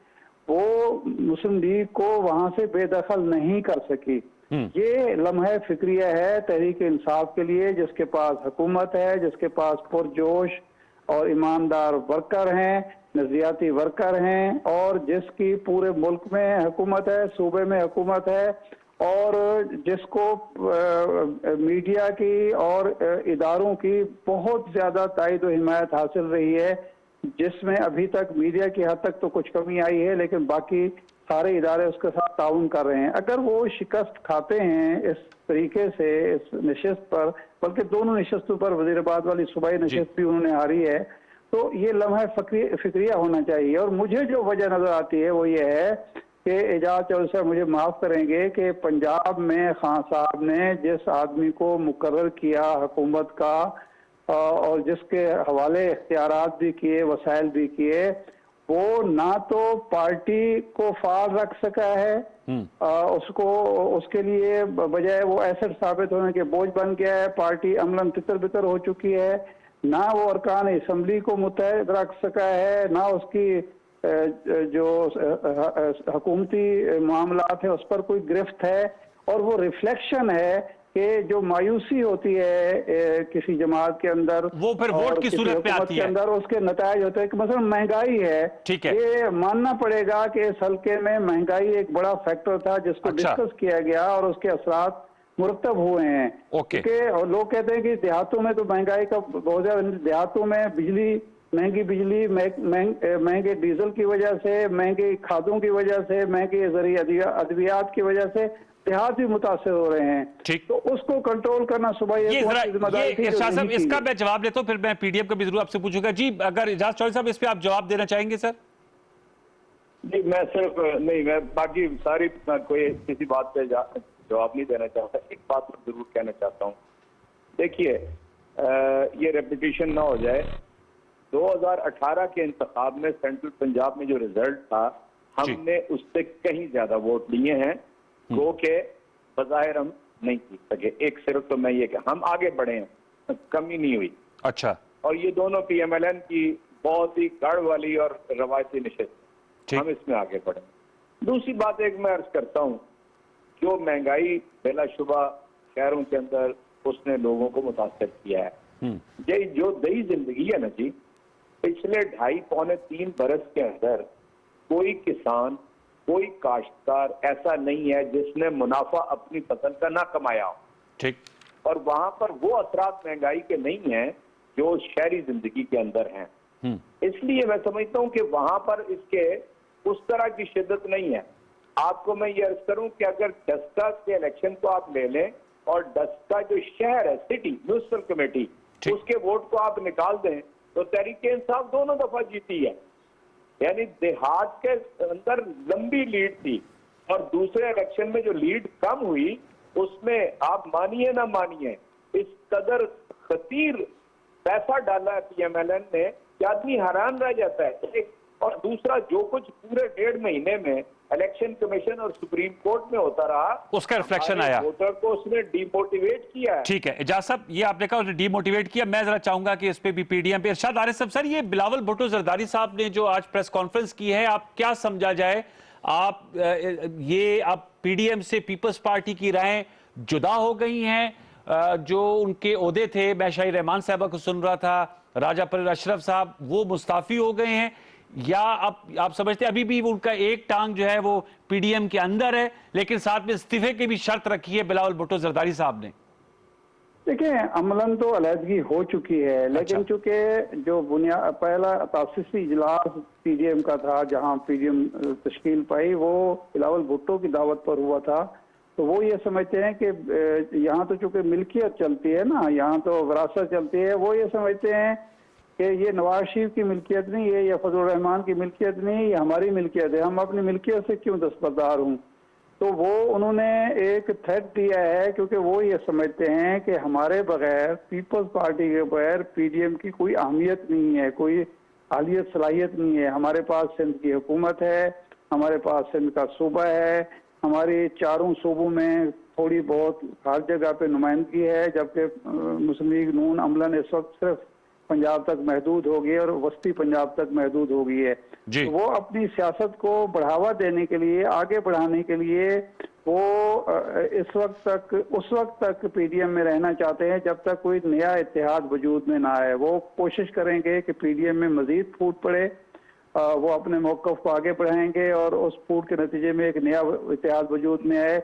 वो मुस्लिम लीग को वहां से बेदखल नहीं कर सकी। ये लम्हा फिक्रिया है तहरीक इंसाफ के लिए, जिसके पास हुकूमत है, जिसके पास पुरजोश और ईमानदार वर्कर हैं, नजरियाती वर्कर हैं, और जिसकी पूरे मुल्क में हुकूमत है, सूबे में हुकूमत है, और जिसको मीडिया की और इदारों की बहुत ज्यादा तायद और हिमायत हासिल रही है, जिसमें अभी तक मीडिया की हद तक तो कुछ कमी आई है, लेकिन बाकी सारे इदारे उसके साथ ताउन कर रहे हैं। अगर वो शिकस्त खाते हैं इस तरीके से इस नशिस्त पर, बल्कि दोनों नशिस्तों पर, वजीराबाद वाली सूबाई नशिस्त भी उन्होंने हारी है, तो ये लम्हा फिक्रिया होना चाहिए। और मुझे जो वजह नजर आती है वो ये है कि एजाज चौधरी साहब मुझे माफ करेंगे कि पंजाब में खान साहब ने जिस आदमी को मुकर्रर किया हुकूमत का और जिसके हवाले इख्तियारात भी किए, वसाइल भी किए, वो ना तो पार्टी को फाल रख सका है, उसको उसके लिए बजाय वो एसेट साबित होने के बोझ बन गया है, पार्टी अमलन तितर बितर हो चुकी है, ना वो अरकान असम्बली को मुतहद रख सका है, ना उसकी जो हुकूमती मामलात है उस पर कोई गिरफ्त है। और वो रिफ्लेक्शन है कि जो मायूसी होती है किसी जमात के अंदर, वो फिर वोट की सूरत में आती है, अंदर उसके नतायज होते हैं कि मसलन महंगाई है, ठीक है, ये मानना पड़ेगा कि इस हल्के में महंगाई एक बड़ा फैक्टर था जिसको डिस्कस किया गया और उसके असरात मुरतब हुए हैं। क्योंकि लोग कहते हैं कि देहातों में तो महंगाई का बहुत ज्यादा, देहातों में बिजली महंगी, बिजली महंगे डीजल की वजह से, महंगी खादों की वजह से, महंगे जरिए अद्वियात की वजह से देहात भी मुतासर हो रहे हैं। ठीक, तो उसको कंट्रोल करना सुबह इरशाद साहब इसका मैं जवाब लेता हूं, फिर मैं पीडीएम का भी जरूर आपसे पूछूंगा। जी, अगर एजाज चौधरी साहब इस पे आप जवाब देना चाहेंगे सर? नहीं, मैं सिर्फ नहीं, मैं बाकी सारी कोई किसी बात पे जवाब नहीं देना चाहता। एक बात मैं जरूर कहना चाहता हूँ, देखिए ये रेपिटेशन ना हो जाए। 2018 के इंतखाब में सेंट्रल पंजाब में जो रिजल्ट था, हमने उससे कहीं ज्यादा वोट लिए हैं, गो के बजाहिर हम नहीं जीत सके। एक सिर्फ तो मैं ये कि हम आगे बढ़े हैं, कमी नहीं हुई। अच्छा, और ये दोनों PMLN की बहुत ही गढ़ वाली और रवायती निशिस्त, हम इसमें आगे बढ़े। दूसरी बात एक मैं अर्ज करता हूँ, जो महंगाई बेलाशुबा शहरों के अंदर उसने लोगों को मुतासर किया है, ये जो नई जिंदगी है ना जी, पिछले 2.5-3 बरस के अंदर कोई किसान, कोई काश्तकार ऐसा नहीं है जिसने मुनाफा अपनी फसल का ना कमाया हो। ठीक, और वहां पर वो असरात महंगाई के नहीं है जो शहरी जिंदगी के अंदर हैं। इसलिए मैं समझता हूं कि वहां पर इसके उस तरह की शिद्दत नहीं है। आपको मैं ये अर्ज करूं कि अगर डस्का के इलेक्शन को आप ले लें और डस्का जो शहर है, सिटी म्यूनिसिपल कमेटी, उसके वोट को आप निकाल दें तो तहरीक इंसाफ दोनों दफा जीती है। यानी देहात के अंदर लंबी लीड थी और दूसरे इलेक्शन में जो लीड कम हुई उसमें आप मानिए ना मानिए इस कदर खतीर पैसा डाला है PMLN ने कि आदमी हैरान रह जाता है। और दूसरा, जो कुछ पूरे 1.5 महीने में इलेक्शन कमीशन और सुप्रीम कोर्ट में होता रहा, उसका रिफ्लेक्शन आया, वोटर को उसने डिमोटिवेट किया है। ठीक है एजाज साहब, ये आपने कहा उसने डिमोटिवेट किया। मैं जरा चाहूंगा कि इस पे भी पीडीएम पे इरशाद आरिफ साहब, सर ये बिलावल भुट्टो जरदारी साहब ने जो आज प्रेस कॉन्फ्रेंस की है, आप क्या समझा जाए? आप ये अब पीडीएम से पीपल्स पार्टी की राहें जुदा हो गई हैं? जो उनके ओहदे थे, मैं शाही रहमान साहबा को सुन रहा था, राजा पर अशरफ साहब, वो मुस्ताफी हो गए हैं, या आप समझते अभी भी उनका एक टांग जो है वो पीडीएम के अंदर है, लेकिन साथ में इस्तीफे की भी शर्त रखी है बिलावल भुट्टो जरदारी साहब ने? देखिए, अमलन तो अलहदगी हो चुकी है, लेकिन चूंकि जो बुनियाद पहला तासीसी इजलास पीडीएम का था जहां पीडीएम तश्कील पाई, वो बिलावल भुट्टो की दावत पर हुआ था, तो वो ये समझते हैं कि यहाँ तो चूंकि मिल्कियत चलती है ना, यहाँ तो विरासत चलती है, वो ये समझते हैं कि ये नवाज शरीफ की मिल्कियत नहीं है या फजल रहमान की मिल्कियत नहीं, ये हमारी मिल्कियत है, हम अपनी मिल्कियत से क्यों दस्तबरदार हूँ। तो वो उन्होंने एक थ्रेट दिया है, क्योंकि वो ये समझते हैं कि हमारे बगैर, पीपल्स पार्टी के बगैर पीडीएम की कोई अहमियत नहीं है, कोई आलियत सलाहियत नहीं है। हमारे पास सिंध की हुकूमत है, हमारे पास सिंध का सूबा है, हमारे चारों सूबों में थोड़ी बहुत हर जगह पे नुमाइंदगी है, जबकि मुस्लिम लीग नून अमलन इस वक्त सिर्फ पंजाब तक महदूद हो गई और वस्ती पंजाब तक महदूद हो गई है। तो वो अपनी सियासत को बढ़ावा देने के लिए, आगे बढ़ाने के लिए वो उस वक्त तक पीडीएम में रहना चाहते हैं जब तक कोई नया इत्तेहाद वजूद में ना आए। वो कोशिश करेंगे कि पीडीएम में मजीद फूट पड़े, वो अपने मौक़िफ़ को आगे बढ़ाएंगे और उस फूट के नतीजे में एक नया इत्तेहाद वजूद में आए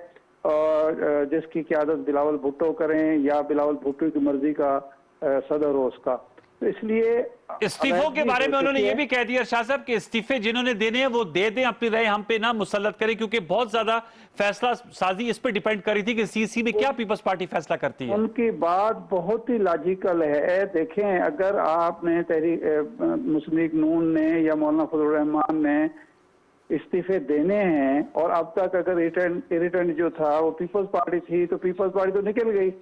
और जिसकी क़यादत बिलावल भुट्टो करें या बिलावल भुट्टो की मर्जी का सदर हो उसका। तो इसलिए इस्तीफों के बारे में उन्होंने ये भी कह दिया शाह साहब कि इस्तीफे जिन्होंने देने हैं वो दे दें, अपनी राय हम पे ना मुसल्लत करें, क्योंकि बहुत ज्यादा फैसला साजी इस पे डिपेंड करी थी कि सीसी में क्या पीपल्स पार्टी फैसला करती है। उनकी बात बहुत ही लॉजिकल है। देखें, अगर आपने मुस्लिम लीग नून ने या मौलाना फजलुर रहमान ने इस्तीफे देने हैं और अब तक अगर इरिटेंट जो था वो पीपल्स पार्टी थी, तो पीपल्स पार्टी तो निकल गई।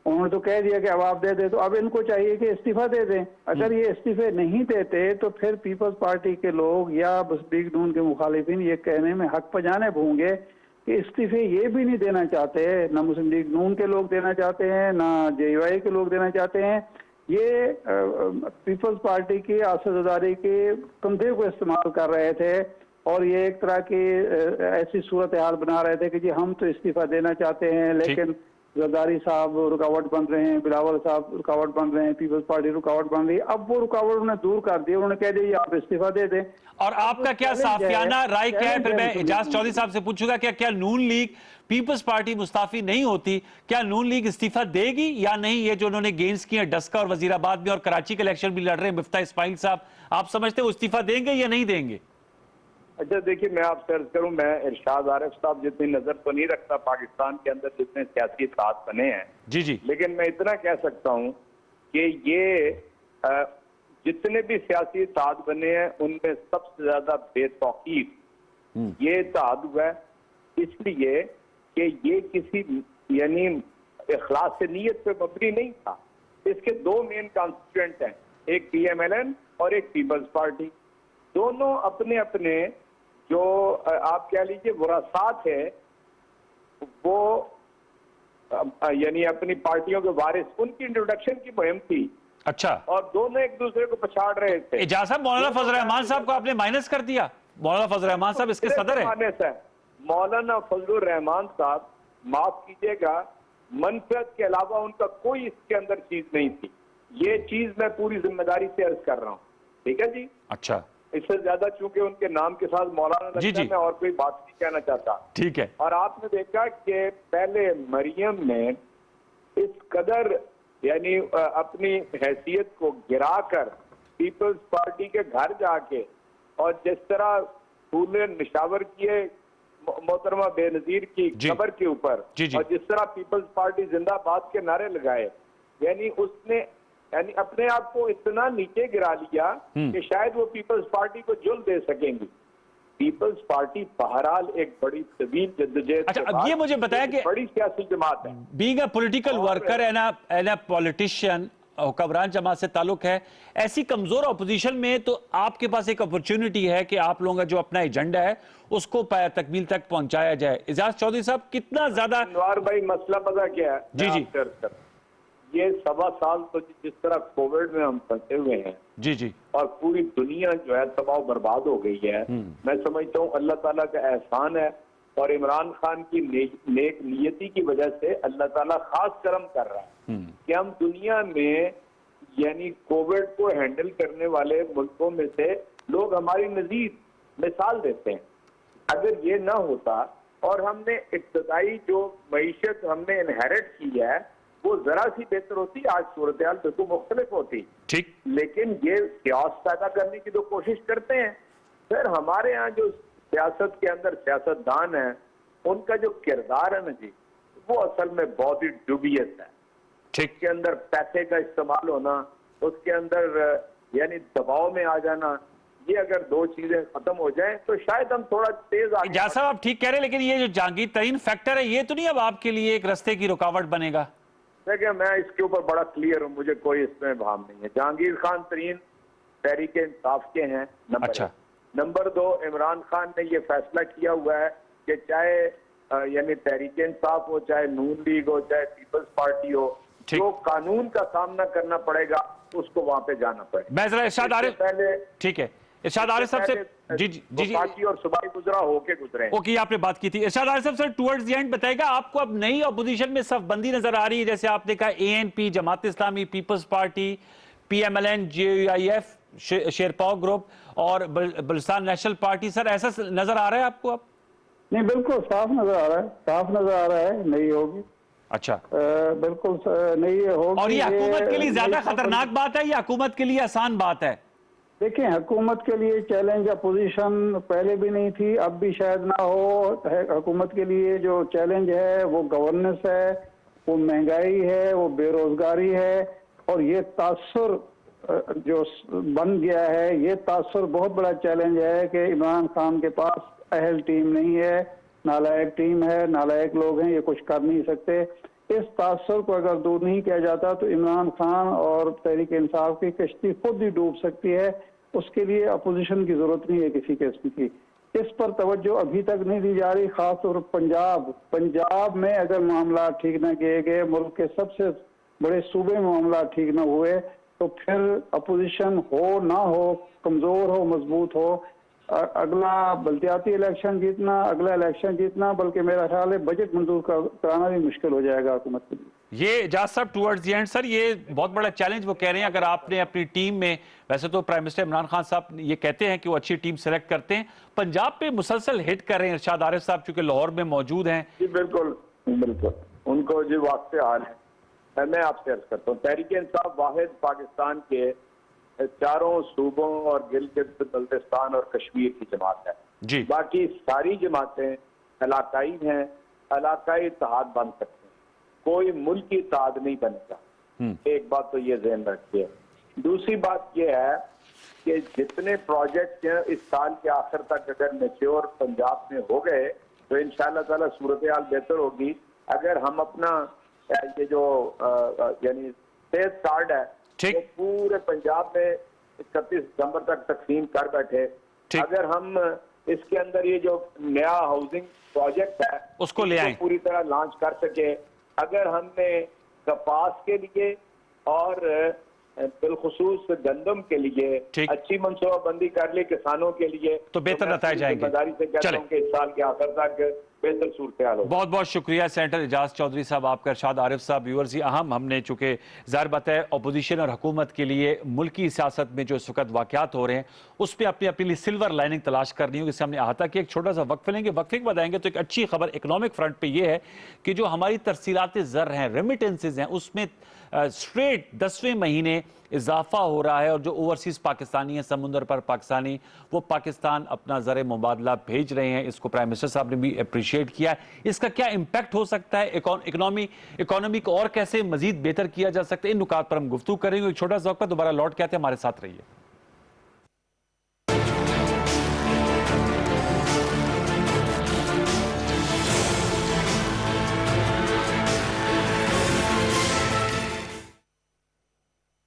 उन्होंने तो कह दिया कि अब आप दे दे, तो अब इनको चाहिए कि इस्तीफा दे दें। अगर ये इस्तीफे नहीं देते तो फिर पीपल्स पार्टी के लोग या मुस्लिम लीग नून के मुखालिफिन ये कहने में हक पजाने होंगे कि इस्तीफे ये भी नहीं देना चाहते, ना मुस्लिम लीग नून के लोग देना चाहते हैं, ना जेयूआई के लोग देना चाहते हैं। ये पीपल्स पार्टी की आसदारी के कंधे को इस्तेमाल कर रहे थे और ये एक तरह की ऐसी सूरत हाल बना रहे थे कि जी हम तो इस्तीफा देना चाहते हैं, लेकिन जरदारी साहब रुकावट बन रहे हैं, बिलावल साहब रुकावट बन रहे हैं, पीपल्स पार्टी रुकावट बन रही है। अब वो रुकावट उन्होंने दूर कर दी, उन्होंने कह दिया आप इस्तीफा दे दें। और आपका क्या साफियाना राय क्या है? फिर मैं इजाज चौधरी साहब से पूछूंगा क्या नून लीग पीपल्स पार्टी मुस्ताफी नहीं होती, क्या नून लीग इस्तीफा देगी या नहीं? ये जो उन्होंने गेम्स किए हैं डस्का और वजीराबाद में और कराची के इलेक्शन भी लड़ रहे हैं मिफ्ता इस्माइल साहब, आप समझते हो इस्तीफा देंगे या नहीं देंगे? अच्छा देखिए, मैं आपसे अर्ज करूं, मैं इरशाद आरिफ साहब जितनी नजर तो नहीं रखता पाकिस्तान के अंदर जितने सियासी साथ बने हैं, जी जी, लेकिन मैं इतना कह सकता हूं कि ये जितने भी सियासी साथ बने हैं उनमें सबसे ज्यादा बेतौकीफ ये इत्तेहाद हुआ है, इसलिए कि ये किसी यानी इखलास नीयत पे मबनी नहीं था। इसके दो मेन कॉन्स्टिट्यूएंट हैं, एक पीएमएलएन और एक पीपल्स पार्टी। दोनों अपने अपने जो आप कह लीजिए वरासात है वो यानी अपनी पार्टियों के वारिस, उनकी इंट्रोडक्शन की मुहिम थी। अच्छा, और दोनों एक दूसरे को पछाड़ रहे थे। इजाज साहब, मौलाना फजल रहमान साहब को आपने माइनस कर दिया। मौलाना फजल रहमान साहब इसके सदर है। मौलाना फजलुर रहमान साहब, माफ कीजिएगा, मनफियत के अलावा उनका कोई इसके अंदर चीज नहीं थी। ये चीज मैं पूरी जिम्मेदारी से अर्ज कर रहा हूँ, ठीक है जी। अच्छा, इससे ज्यादा चूंकि उनके नाम के साथ मौलाना लगता है, मैं और कोई बात नहीं कहना चाहता, ठीक है। और आपने देखा कि पहले मरियम ने इस कदर यानी अपनी हैसियत को गिराकर पीपल्स पार्टी के घर जाके और जिस तरह फूले निशावर किए मोहतरमा बेनजीर की खबर के ऊपर, और जिस तरह पीपल्स पार्टी जिंदाबाद के नारे लगाए, यानी उसने यानी अपने आप को इतना नीचे गिरा लिया कि शायद वो पीपल्स पार्टी को जुल्म दे सकेंगी। पीपल्स पार्टी बहरहाल एक बड़ी तवील जद्दोजहद। अच्छा, अब ये मुझे बताया कि बड़ी सियासी जमात है, being a political worker and a politician, हुक्मरान जमात से ताल्लुक है, ऐसी कमजोर अपोजिशन में तो आपके पास एक अपॉर्चुनिटी है कि आप लोगों का जो अपना एजेंडा है उसको तकमील तक पहुंचाया जाए। इजाज चौधरी साहब, कितना ज्यादा अनवार भाई मसला पता क्या है? जी जी, ये 1.25 साल तो जिस तरह कोविड में हम फंसे हुए हैं, जी जी, और पूरी दुनिया जो है तबाह बर्बाद हो गई है, मैं समझता हूँ अल्लाह ताला का एहसान है और इमरान खान की नेक नियति की वजह से अल्लाह ताला खास करम कर रहा है कि हम दुनिया में यानी कोविड को हैंडल करने वाले मुल्कों में से लोग हमारी मजीद मिसाल देते हैं। अगर ये ना होता और हमने इब्तदाई जो मईशत हमने इनहेरिट की है वो जरा सी बेहतर होती, आज सूरत हाल बिल्कुल मुख्तलिफ होती, ठीक। लेकिन ये क्यास पैदा करने की तो कोशिश करते हैं। फिर हमारे यहाँ जो सियासत के अंदर सियासतदान है उनका जो किरदार है ना जी, वो असल में बहुत ही डुबियस है। ठीक, के अंदर पैसे का इस्तेमाल होना, उसके अंदर यानी दबाव में आ जाना, ये अगर दो चीजें खत्म हो जाएं तो शायद हम थोड़ा तेज आगे। जैसा आप ठीक कह रहे हैं, लेकिन ये जो जहांगीर तरीन फैक्टर है ये तो नहीं अब आपके लिए एक रास्ते की रुकावट बनेगा? देखिए, मैं इसके ऊपर बड़ा क्लियर हूँ, मुझे कोई इसमें भाव नहीं है। जहांगीर खान तरीन तहरीक इंसाफ के हैं, नंबर अच्छा। नंबर 2, इमरान खान ने ये फैसला किया हुआ है कि चाहे यानी तहरीक इंसाफ हो, चाहे नून लीग हो, चाहे पीपल्स पार्टी हो, जो कानून का सामना करना पड़ेगा उसको वहां पे जाना पड़ेगा। मैं जरा इरशाद आरिफ, पहले ठीक है, इरशाद आरिफ साहब से वफाकी और सूबाई गुजरा होके गुजरे। ओके, आपने बात की थी। इरशाद आरिफ साहब, सर टुवर्ड्स द एंड बताएगा, आपको अब नई अपोजिशन में सफबंदी नजर आ रही है? जैसे आपने कहा ANP, Jamaat Islami, peoples party, PMLN, JUIF, Sherpao group और बलूचिस्तान नेशनल पार्टी, सर ऐसा नजर आ रहा है आपको अब? नहीं, बिल्कुल साफ नजर आ रहा है, साफ नजर आ रहा है नहीं होगी। अच्छा, बिल्कुल नहीं होगी। और ये हुकूमत के लिए ज्यादा खतरनाक बात है या हुकूमत के लिए आसान बात है? देखिए, हुकूमत के लिए चैलेंज अपोजिशन पहले भी नहीं थी, अब भी शायद ना हो। हुकूमत के लिए जो चैलेंज है वो गवर्नेंस है, वो महंगाई है, वो बेरोजगारी है, और ये तासुर जो बन गया है, ये तासुर बहुत बड़ा चैलेंज है कि इमरान खान के पास अहल टीम नहीं है, नालायक टीम है, नालायक लोग हैं, ये कुछ कर नहीं सकते। इस तासुर को अगर दूर नहीं किया जाता तो इमरान खान और तहरीक इंसाफ की कश्ती खुद ही डूब सकती है। उसके लिए अपोजिशन की जरूरत नहीं है किसी किस्म की। इस पर तवज्जो अभी तक नहीं दी जा रही। खासतौर पंजाब में अगर मामला ठीक न किए गए, मुल्क के सबसे बड़े सूबे में मामला ठीक न हुए, तो फिर अपोजिशन हो ना हो, कमजोर हो मजबूत हो, अगला बल्दियाती इलेक्शन जीतना, अगला इलेक्शन जीतना, बल्कि मेरा ख्याल है बजट मंजूर कराना भी मुश्किल हो जाएगा हुकूमत के लिए। ये जाज साहब टुवर्ड्स द एंड सर, ये बहुत बड़ा चैलेंज वो कह रहे हैं। अगर आपने अपनी टीम में, वैसे तो प्राइम मिनिस्टर इमरान खान साहब ये कहते हैं कि वो अच्छी टीम सेलेक्ट करते हैं, पंजाब पे मुसलसल हिट कर रहे हैं इरशाद आरिफ साहब, चूंकि लाहौर में मौजूद हैं। जी बिल्कुल बिल्कुल, उनको जी वास्ते हाल है। मैं आपसे अर्ज करता हूँ, तहरीक इंसाफ वाहिद पाकिस्तान के चारों सूबों और गिलगित बल्तिस्तान और कश्मीर की जमात है जी। बाकी सारी जमातें इलाकाई हैं, इलाकाई इत्तेहाद बन सकते हैं, कोई मुल्की इत्तेहाद नहीं बनेगा। एक बात तो ये ज़हन रखिए। दूसरी बात ये है कि जितने प्रोजेक्ट हैं इस साल के आखिर तक अगर मैच्योर पंजाब में हो गए तो इंशाअल्लाह ताला सूरत हाल बेहतर होगी। अगर हम अपना ये जो यानी सेहत कार्ड है वो पूरे पंजाब में 31 दिसंबर तक तकसीम कर बैठे, अगर हम इसके अंदर ये जो नया हाउसिंग प्रोजेक्ट है उसको ले आए, पूरी तरह लॉन्च कर सके, अगर हमने कपास के लिए और बिलखुसूस गंदम के लिए अच्छी मनसूबाबंदी कर ली किसानों के लिए, तो बेहतर नतीजे आएंगे। जिम्मेदारी से कहता हूं कि इस साल के आखिर तक बेहतर सूरत हाल हो। बहुत बहुत शुक्रिया सेनेटर एजाज चौधरी साहब आपका। इरशाद आरिफ साहब, व्यूअर्स, ये अहम हमने चूंकि ज़ाहिर बात है अपोजिशन और हुकूमत के लिए मुल्की सियासत में जो इस वक्त वाक़यात हो रहे हैं उस पर अपने लिए सिल्वर लाइनिंग तलाश करनी होगी। इससे हमने अहाता कि एक छोटा सा वक्फ लेंगे, वक्फे के बाद आएंगे तो एक अच्छी खबर इकोनॉमिक फ्रंट पे ये है कि जो हमारी तरसीलात ज़र हैं, रेमिटेंसेज हैं, उसमें स्ट्रेट 10वें महीने इजाफा हो रहा है और जो ओवरसीज पाकिस्तानी हैं, समुंदर पर पाकिस्तानी, वो पाकिस्तान अपना ज़र मुबादला भेज रहे हैं। इसको प्राइम मिनिस्टर साहब ने भी अप्रिशिएट किया है। इसका क्या इम्पैक्ट हो सकता है, इकोनॉमी को और कैसे मजीद बेहतर किया जा सकता है, इन नुकात पर हम गुफ्तगू करेंगे। एक छोटा सा वक्त, दोबारा लौट के आते हैं, हमारे साथ रहिए।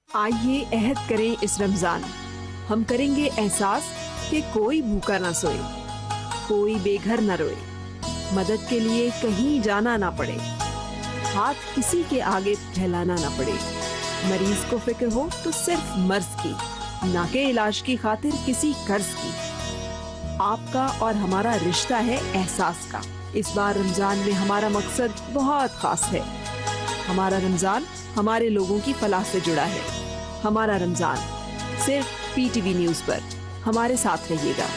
आइए अहद करें इस रमजान, हम करेंगे एहसास कि कोई भूखा ना सोए, कोई बेघर ना रोए, मदद के लिए कहीं जाना ना पड़े, हाथ किसी के आगे फैलाना ना पड़े। मरीज को फिक्र हो तो सिर्फ मर्ज की, ना के इलाज की खातिर किसी कर्ज की। आपका और हमारा रिश्ता है एहसास का। इस बार रमजान में हमारा मकसद बहुत खास है। हमारा रमजान हमारे लोगों की फलाह से जुड़ा है। हमारा रमजान सिर्फ PTV न्यूज़ पर। हमारे साथ रहिएगा।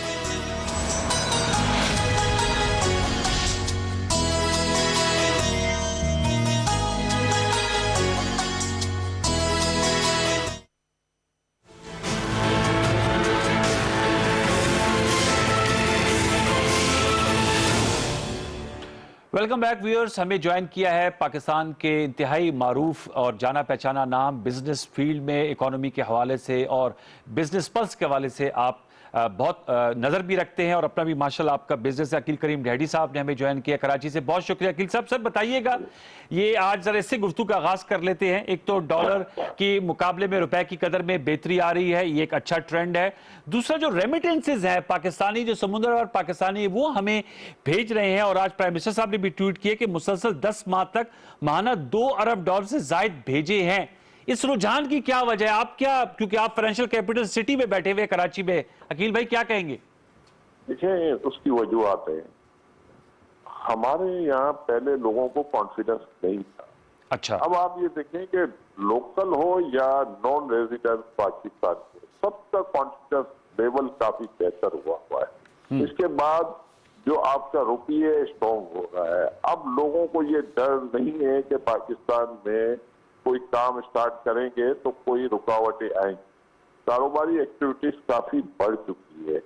Welcome back viewers. हमें ज्वाइन किया है पाकिस्तान के इंतहाई मारूफ और जाना पहचाना नाम, बिजनेस फील्ड में इकोनॉमी के हवाले से और बिजनेस पल्स के हवाले से आप बहुत नज़र भी रखते हैं और अपना भी माशाल्लाह आपका बिजनेस है। अकील करीम डैडी साहब ने हमें ज्वाइन किया कराची से, बहुत शुक्रिया अकील साहब। सर बताइएगा, ये आज जरा इससे गुफ्तगू का आगाज कर लेते हैं। एक तो डॉलर की मुकाबले में रुपए की कदर में बेहतरी आ रही है, ये एक अच्छा ट्रेंड है। दूसरा जो रेमिटेंसेज है पाकिस्तानी, जो समुद्र और पाकिस्तानी वो हमें भेज रहे हैं, और आज प्राइम मिनिस्टर साहब ने भी ट्वीट किया कि मुसलसल 10 माह तक माहाना $2 अरब से जायद भेजे हैं। इस रुझान की क्या वजह है? आप क्या, क्योंकि आप फाइनेंशियल कैपिटल सिटी में बैठे हुए कराची में, अकील भाई क्या कहेंगे? देखिए उसकी वजूहत है, हमारे यहाँ पहले लोगों को कॉन्फिडेंस नहीं था। अच्छा। अब आप ये देखें कि लोकल हो या नॉन रेजिडेंट पाकिस्तान के, सबका कॉन्फिडेंस लेवल काफी बेहतर हुआ है। इसके बाद जो आपका रुपये स्ट्रॉन्ग हो रहा है, अब लोगों को ये डर नहीं है कि पाकिस्तान में कोई काम स्टार्ट करेंगे तो कोई रुकावटें आएंगी। कारोबारी एक्टिविटीज काफी बढ़ चुकी है,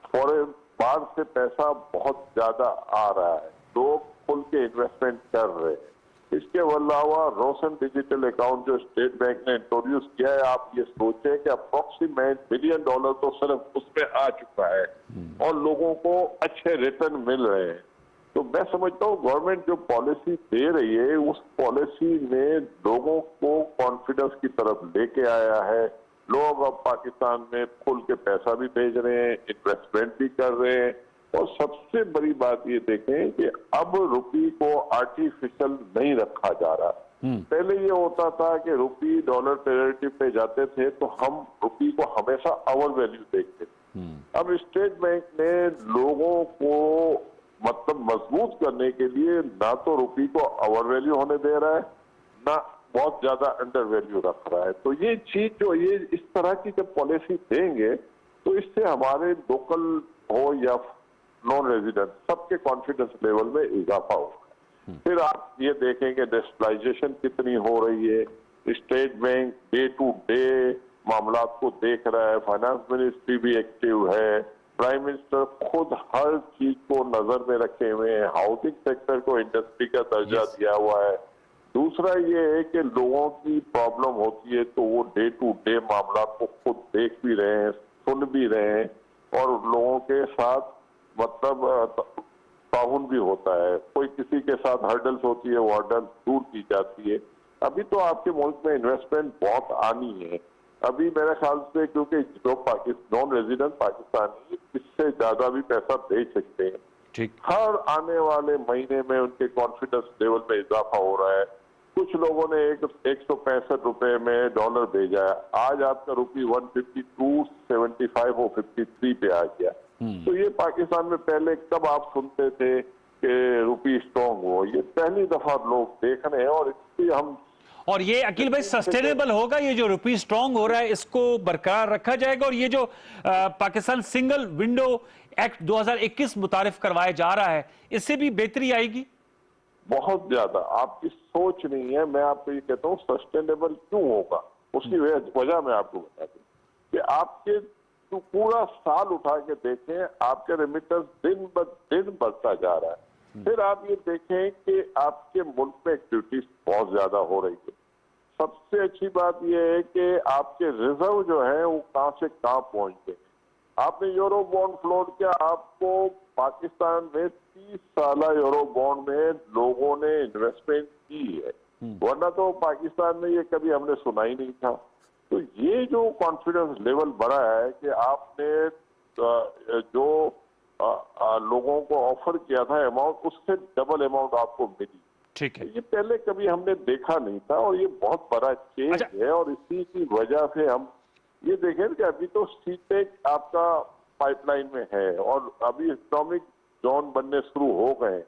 फॉरेन बाहर से पैसा बहुत ज्यादा आ रहा है, लोग खुल के इन्वेस्टमेंट कर रहे हैं। इसके अलावा रोशन डिजिटल अकाउंट जो स्टेट बैंक ने इंट्रोड्यूस किया है, आप ये सोचें कि अप्रोक्सीमेट $1 बिलियन तो सिर्फ उसमें आ चुका है और लोगों को अच्छे रिटर्न मिल रहे हैं। तो मैं समझता हूँ गवर्नमेंट जो पॉलिसी दे रही है, उस पॉलिसी ने लोगों को कॉन्फिडेंस की तरफ लेके आया है। लोग अब पाकिस्तान में खुल के पैसा भी भेज रहे हैं, इन्वेस्टमेंट भी कर रहे हैं, और सबसे बड़ी बात ये देखें कि अब रुपये को आर्टिफिशियल नहीं रखा जा रहा। पहले ये होता था कि रुपये डॉलर पेरिटी पे जाते थे तो हम रुपये को हमेशा ओवर वैल्यू देखते थे। अब स्टेट बैंक ने लोगों को मतलब मजबूत करने के लिए ना तो रुपये को ओवर वैल्यू होने दे रहा है, ना बहुत ज्यादा अंडर वैल्यू रख रहा है। तो ये चीज जो ये इस तरह की जब पॉलिसी देंगे तो इससे हमारे लोकल हो या नॉन रेजिडेंट सबके कॉन्फिडेंस लेवल में इजाफा होगा। फिर आप ये देखेंगे डिजिटलाइजेशन कितनी हो रही है, State Bank day to day मामला को देख रहा है, फाइनेंस मिनिस्ट्री भी एक्टिव है, प्राइम मिनिस्टर खुद हर चीज को नजर में रखे हुए हैं, हाउसिंग सेक्टर को इंडस्ट्री का दर्जा दिया हुआ है। दूसरा ये है कि लोगों की प्रॉब्लम होती है तो वो डे टू डे मामला को खुद देख भी रहे हैं, सुन भी रहे हैं, और लोगों के साथ मतलब ताउन भी होता है। कोई किसी के साथ हर्डल्स होती है, वो हर्डल दूर की जाती है। अभी तो आपके मुल्क में इन्वेस्टमेंट बहुत आनी है। अभी मेरे ख्याल से क्योंकि जो नॉन रेजिडेंट पाकिस्तानी इससे ज्यादा भी पैसा भेज सकते हैं, ठीक, हर आने वाले महीने में उनके कॉन्फिडेंस लेवल में इजाफा हो रहा है। कुछ लोगों ने 165 रुपए में डॉलर भेजा है, आज आपका रुपये 152.75 और 53 पे आ गया। तो ये पाकिस्तान में पहले कब आप सुनते थे कि रुपये स्ट्रॉन्ग हो, ये पहली दफा लोग देख रहे हैं। और इसलिए हम, और ये अकील भाई सस्टेनेबल होगा, ये जो रुपये स्ट्रांग हो रहा है इसको बरकरार रखा जाएगा? और ये जो पाकिस्तान सिंगल विंडो एक्ट 2021 मुतारिफ करवाया जा रहा है, इससे भी बेहतरी आएगी? बहुत ज्यादा। आपकी सोच नहीं है। मैं आपको ये कहता हूँ सस्टेनेबल क्यों होगा, उसकी वजह मैं आपको बता दूं कि आपके तो पूरा साल उठा के देखें, आपके रेमिटेंस दिन ब दिन बढ़ता जा रहा है। फिर आप ये देखें कि आपके मुल्क में एक्टिविटीज बहुत ज्यादा हो रही है। सबसे अच्छी बात यह है कि आपके रिजर्व जो है वो कहां से कहां पहुंच गए। आपने यूरो बॉन्ड फ्लोट किया, आपको पाकिस्तान में 30 साल यूरो बॉन्ड में लोगों ने इन्वेस्टमेंट की है, वरना तो पाकिस्तान में ये कभी हमने सुना ही नहीं था। तो ये जो कॉन्फिडेंस लेवल बढ़ा है कि आपने जो लोगों को ऑफर किया था अमाउंट, उससे डबल अमाउंट आपको मिली। ठीक है, ये पहले कभी हमने देखा नहीं था और ये बहुत बड़ा चेंज है। और इसी की वजह से हम ये देखें कि अभी तो सीटेक आपका पाइपलाइन में है और अभी इकोनॉमिक जोन बनने शुरू हो गए।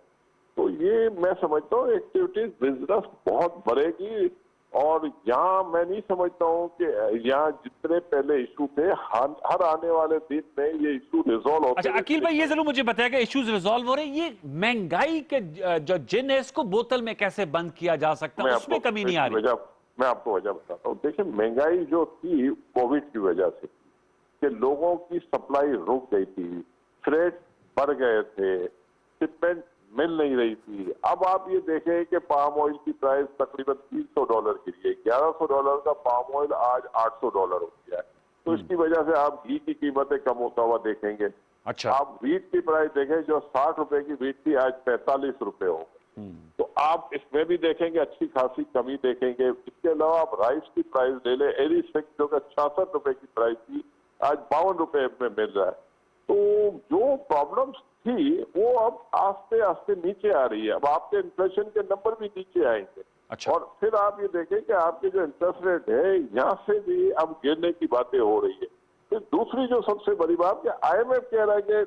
तो ये मैं समझता हूँ एक्टिविटीज बिजनेस बहुत बढ़ेगी। और यहाँ मैं नहीं समझता हूँ कि यहाँ जितने पहले इशू थे, हर आने वाले दिन में ये इशू रिजॉल्व होते। अच्छा अकील भाई, ये जरूर मुझे बताएगा इश्यूज रिजॉल्व हो रहे हैं, ये महंगाई के जो जिन है इसको बोतल में कैसे बंद किया जा सकता है, उसमें कमी नहीं आ रही? मैं आपको वजह बताता हूँ। देखिए महंगाई जो थी कोविड की वजह से कि लोगों की सप्लाई रुक गई थी, फ्रेट बढ़ गए थे, शिपमेंट मिल नहीं रही थी। अब आप ये देखें कि पाम ऑयल की प्राइस तकरीबन $300 गिरी है, $1100 का पाम ऑयल आज $800 हो गया है। तो इसकी वजह से आप घी की कीमतें कम होता हुआ देखेंगे। अच्छा, आप वीट की प्राइस देखें, जो 60 रुपए की वीट थी आज 45 रुपए हो गई। तो आप इसमें भी देखेंगे अच्छी खासी कमी देखेंगे। इसके अलावा आप राइस की प्राइस ले लें, एरी6 जो कि 66 रुपए की प्राइस थी आज 52 रुपए में मिल रहा है। तो जो प्रॉब्लम्स थी वो अब आस्ते आस्ते नीचे आ रही है। अब आपके इन्फ्लेशन के नंबर भी नीचे आएंगे। अच्छा, और फिर आप ये देखें कि आपके जो इंटरेस्ट रेट है यहाँ से भी अब गिरने की बातें हो रही है। फिर दूसरी जो सबसे बड़ी बात कि IMF कह रहा है कि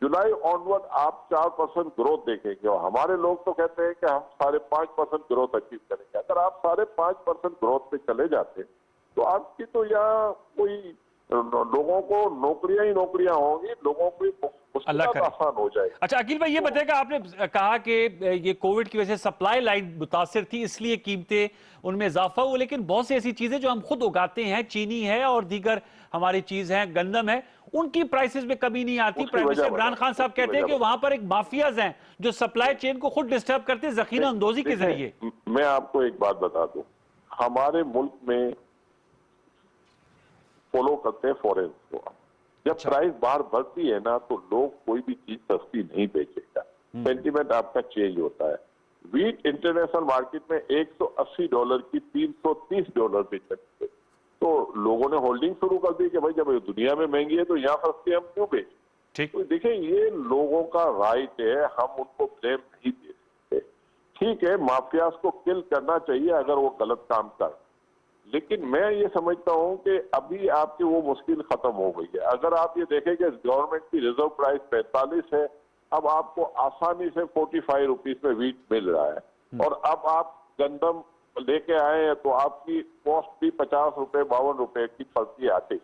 जुलाई ऑनवर्ड आप 4% ग्रोथ देखेंगे और हमारे लोग तो कहते हैं कि हम 5.5% ग्रोथ अचीव करेंगे। अगर आप 5.5% ग्रोथ पे चले जाते तो आपकी तो यहाँ कोई लोगों को नौकरियां ही नौकरियां होंगी, लोगों को मुश्किल आसान हो जाएगी। अच्छा अकील भाई, ये बताएगा, आपने कहा कि ये कोविड की वजह से सप्लाई लाइन मुतासिर थी इसलिए कीमतें उनमें इजाफा हुआ, लेकिन बहुत सी ऐसी चीजें जो हम खुद उगाते हैं, चीनी है और दीगर हमारी चीज है, गंदम है, उनकी प्राइसेस में कमी नहीं आती। प्राइम मिनिस्टर इमरान खान साहब कहते हैं कि वहां पर एक माफियाज हैं जो सप्लाई चेन को खुद डिस्टर्ब करते हैं जखीरा अंदोजी के जरिए। मैं आपको एक बात बता दूं, हमारे मुल्क में फॉलो करते हैं फॉरेन को। जब प्राइस बाहर बढ़ती है ना तो लोग कोई भी चीज सस्ती नहीं बेचेगा, सेंटीमेंट आपका चेंज होता है। व्हीट इंटरनेशनल मार्केट में $180 की $330 पे चलती है, तो लोगों ने होल्डिंग शुरू कर दी कि भाई जब दुनिया में महंगी है तो यहाँ सस्ती हम क्यों बेचें। ठीक, तो देखिए ये लोगों का राइट है, हम उनको ब्लेम नहीं दे सकते। ठीक है, माफियाज को किल करना चाहिए अगर वो गलत काम कर, लेकिन मैं ये समझता हूं कि अभी आपकी वो मुश्किल खत्म हो गई है। अगर आप ये देखें कि गवर्नमेंट की रिजर्व प्राइस 45 है, अब आपको आसानी से 45 रुपीज में व्हीट मिल रहा है, और अब आप गंदम लेके आए हैं तो आपकी कॉस्ट भी 50 रुपए 52 रुपए की पड़ती है आटे।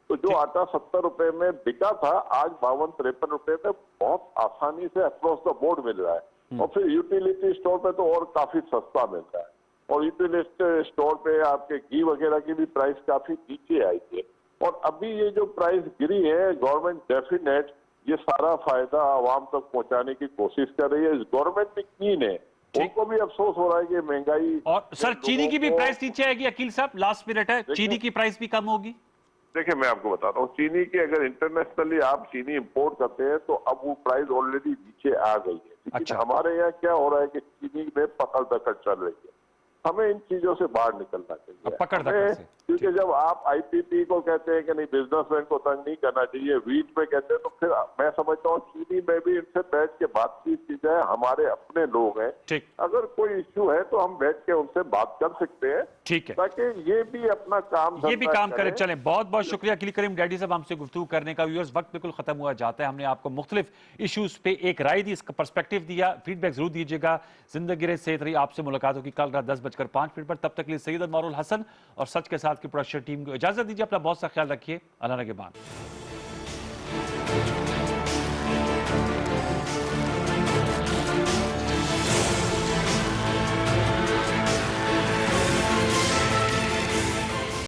तो जो आटा 70 रुपए में बिका था आज 52-53 रुपए में बहुत आसानी से अक्रॉस द बोर्ड मिल रहा है। और फिर यूटिलिटी स्टोर पे तो और काफी सस्ता मिल रहा है, और यूटिलिटी स्टोर पे आपके घी वगैरह की भी प्राइस काफी नीचे आई है। और अभी ये जो प्राइस गिरी है, गवर्नमेंट डेफिनेट ये सारा फायदा आवाम तक पहुंचाने की कोशिश कर रही है। गवर्नमेंट भी कीन है, उनको भी अफसोस हो रहा है कि महंगाई। और सर चीनी की भी प्राइस नीचे आएगी अकील साहब, लास्ट मिनट है, चीनी की प्राइस भी कम होगी। देखिए मैं आपको बताता हूँ, चीनी की अगर इंटरनेशनली आप चीनी इंपोर्ट करते हैं तो अब वो प्राइस ऑलरेडी नीचे आ गई है। लेकिन अच्छा। हमारे यहाँ क्या हो रहा है कि चीनी में पकड़ दकड़ चल रही है, हमें इन चीजों से बाहर निकलना चाहिए। पकड़ दकड़ से, क्योंकि जब आप आईपीपी को कहते हैं कि नहीं बिजनेसमैन को तंग नहीं करना चाहिए, व्हीट में कहते हैं, तो फिर मैं समझता हूँ चीनी में भी इनसे बैठ के बातचीत की जाए। हमारे अपने लोग हैं, ठीक, अगर कोई इश्यू है तो हम बैठ के उनसे बात कर सकते हैं, ठीक है, ताकि ये भी अपना काम ये भी काम करें। चलें, बहुत बहुत शुक्रिया अकील करीम डैडी साहब हमसे गुफ्तगू करने का। व्यूअर्स, वक्त बिल्कुल खत्म हुआ जाता है, हमने आपको मुख्तलिफ इश्यूज पे एक राय दी, इसका पर्सपेक्टिव दिया। फीडबैक जरूर दीजिएगा। जिंदगी रहे, सेहत रही। आपसे मुलाकात होगी कल रात 10:05 पर। तब तक के लिए सैयद अनवारुल हसन और सच के साथ की प्रोडक्शन टीम को इजाजत दीजिए। अपना बहुत सा ख्याल रखिए। अल्लाह के बाद।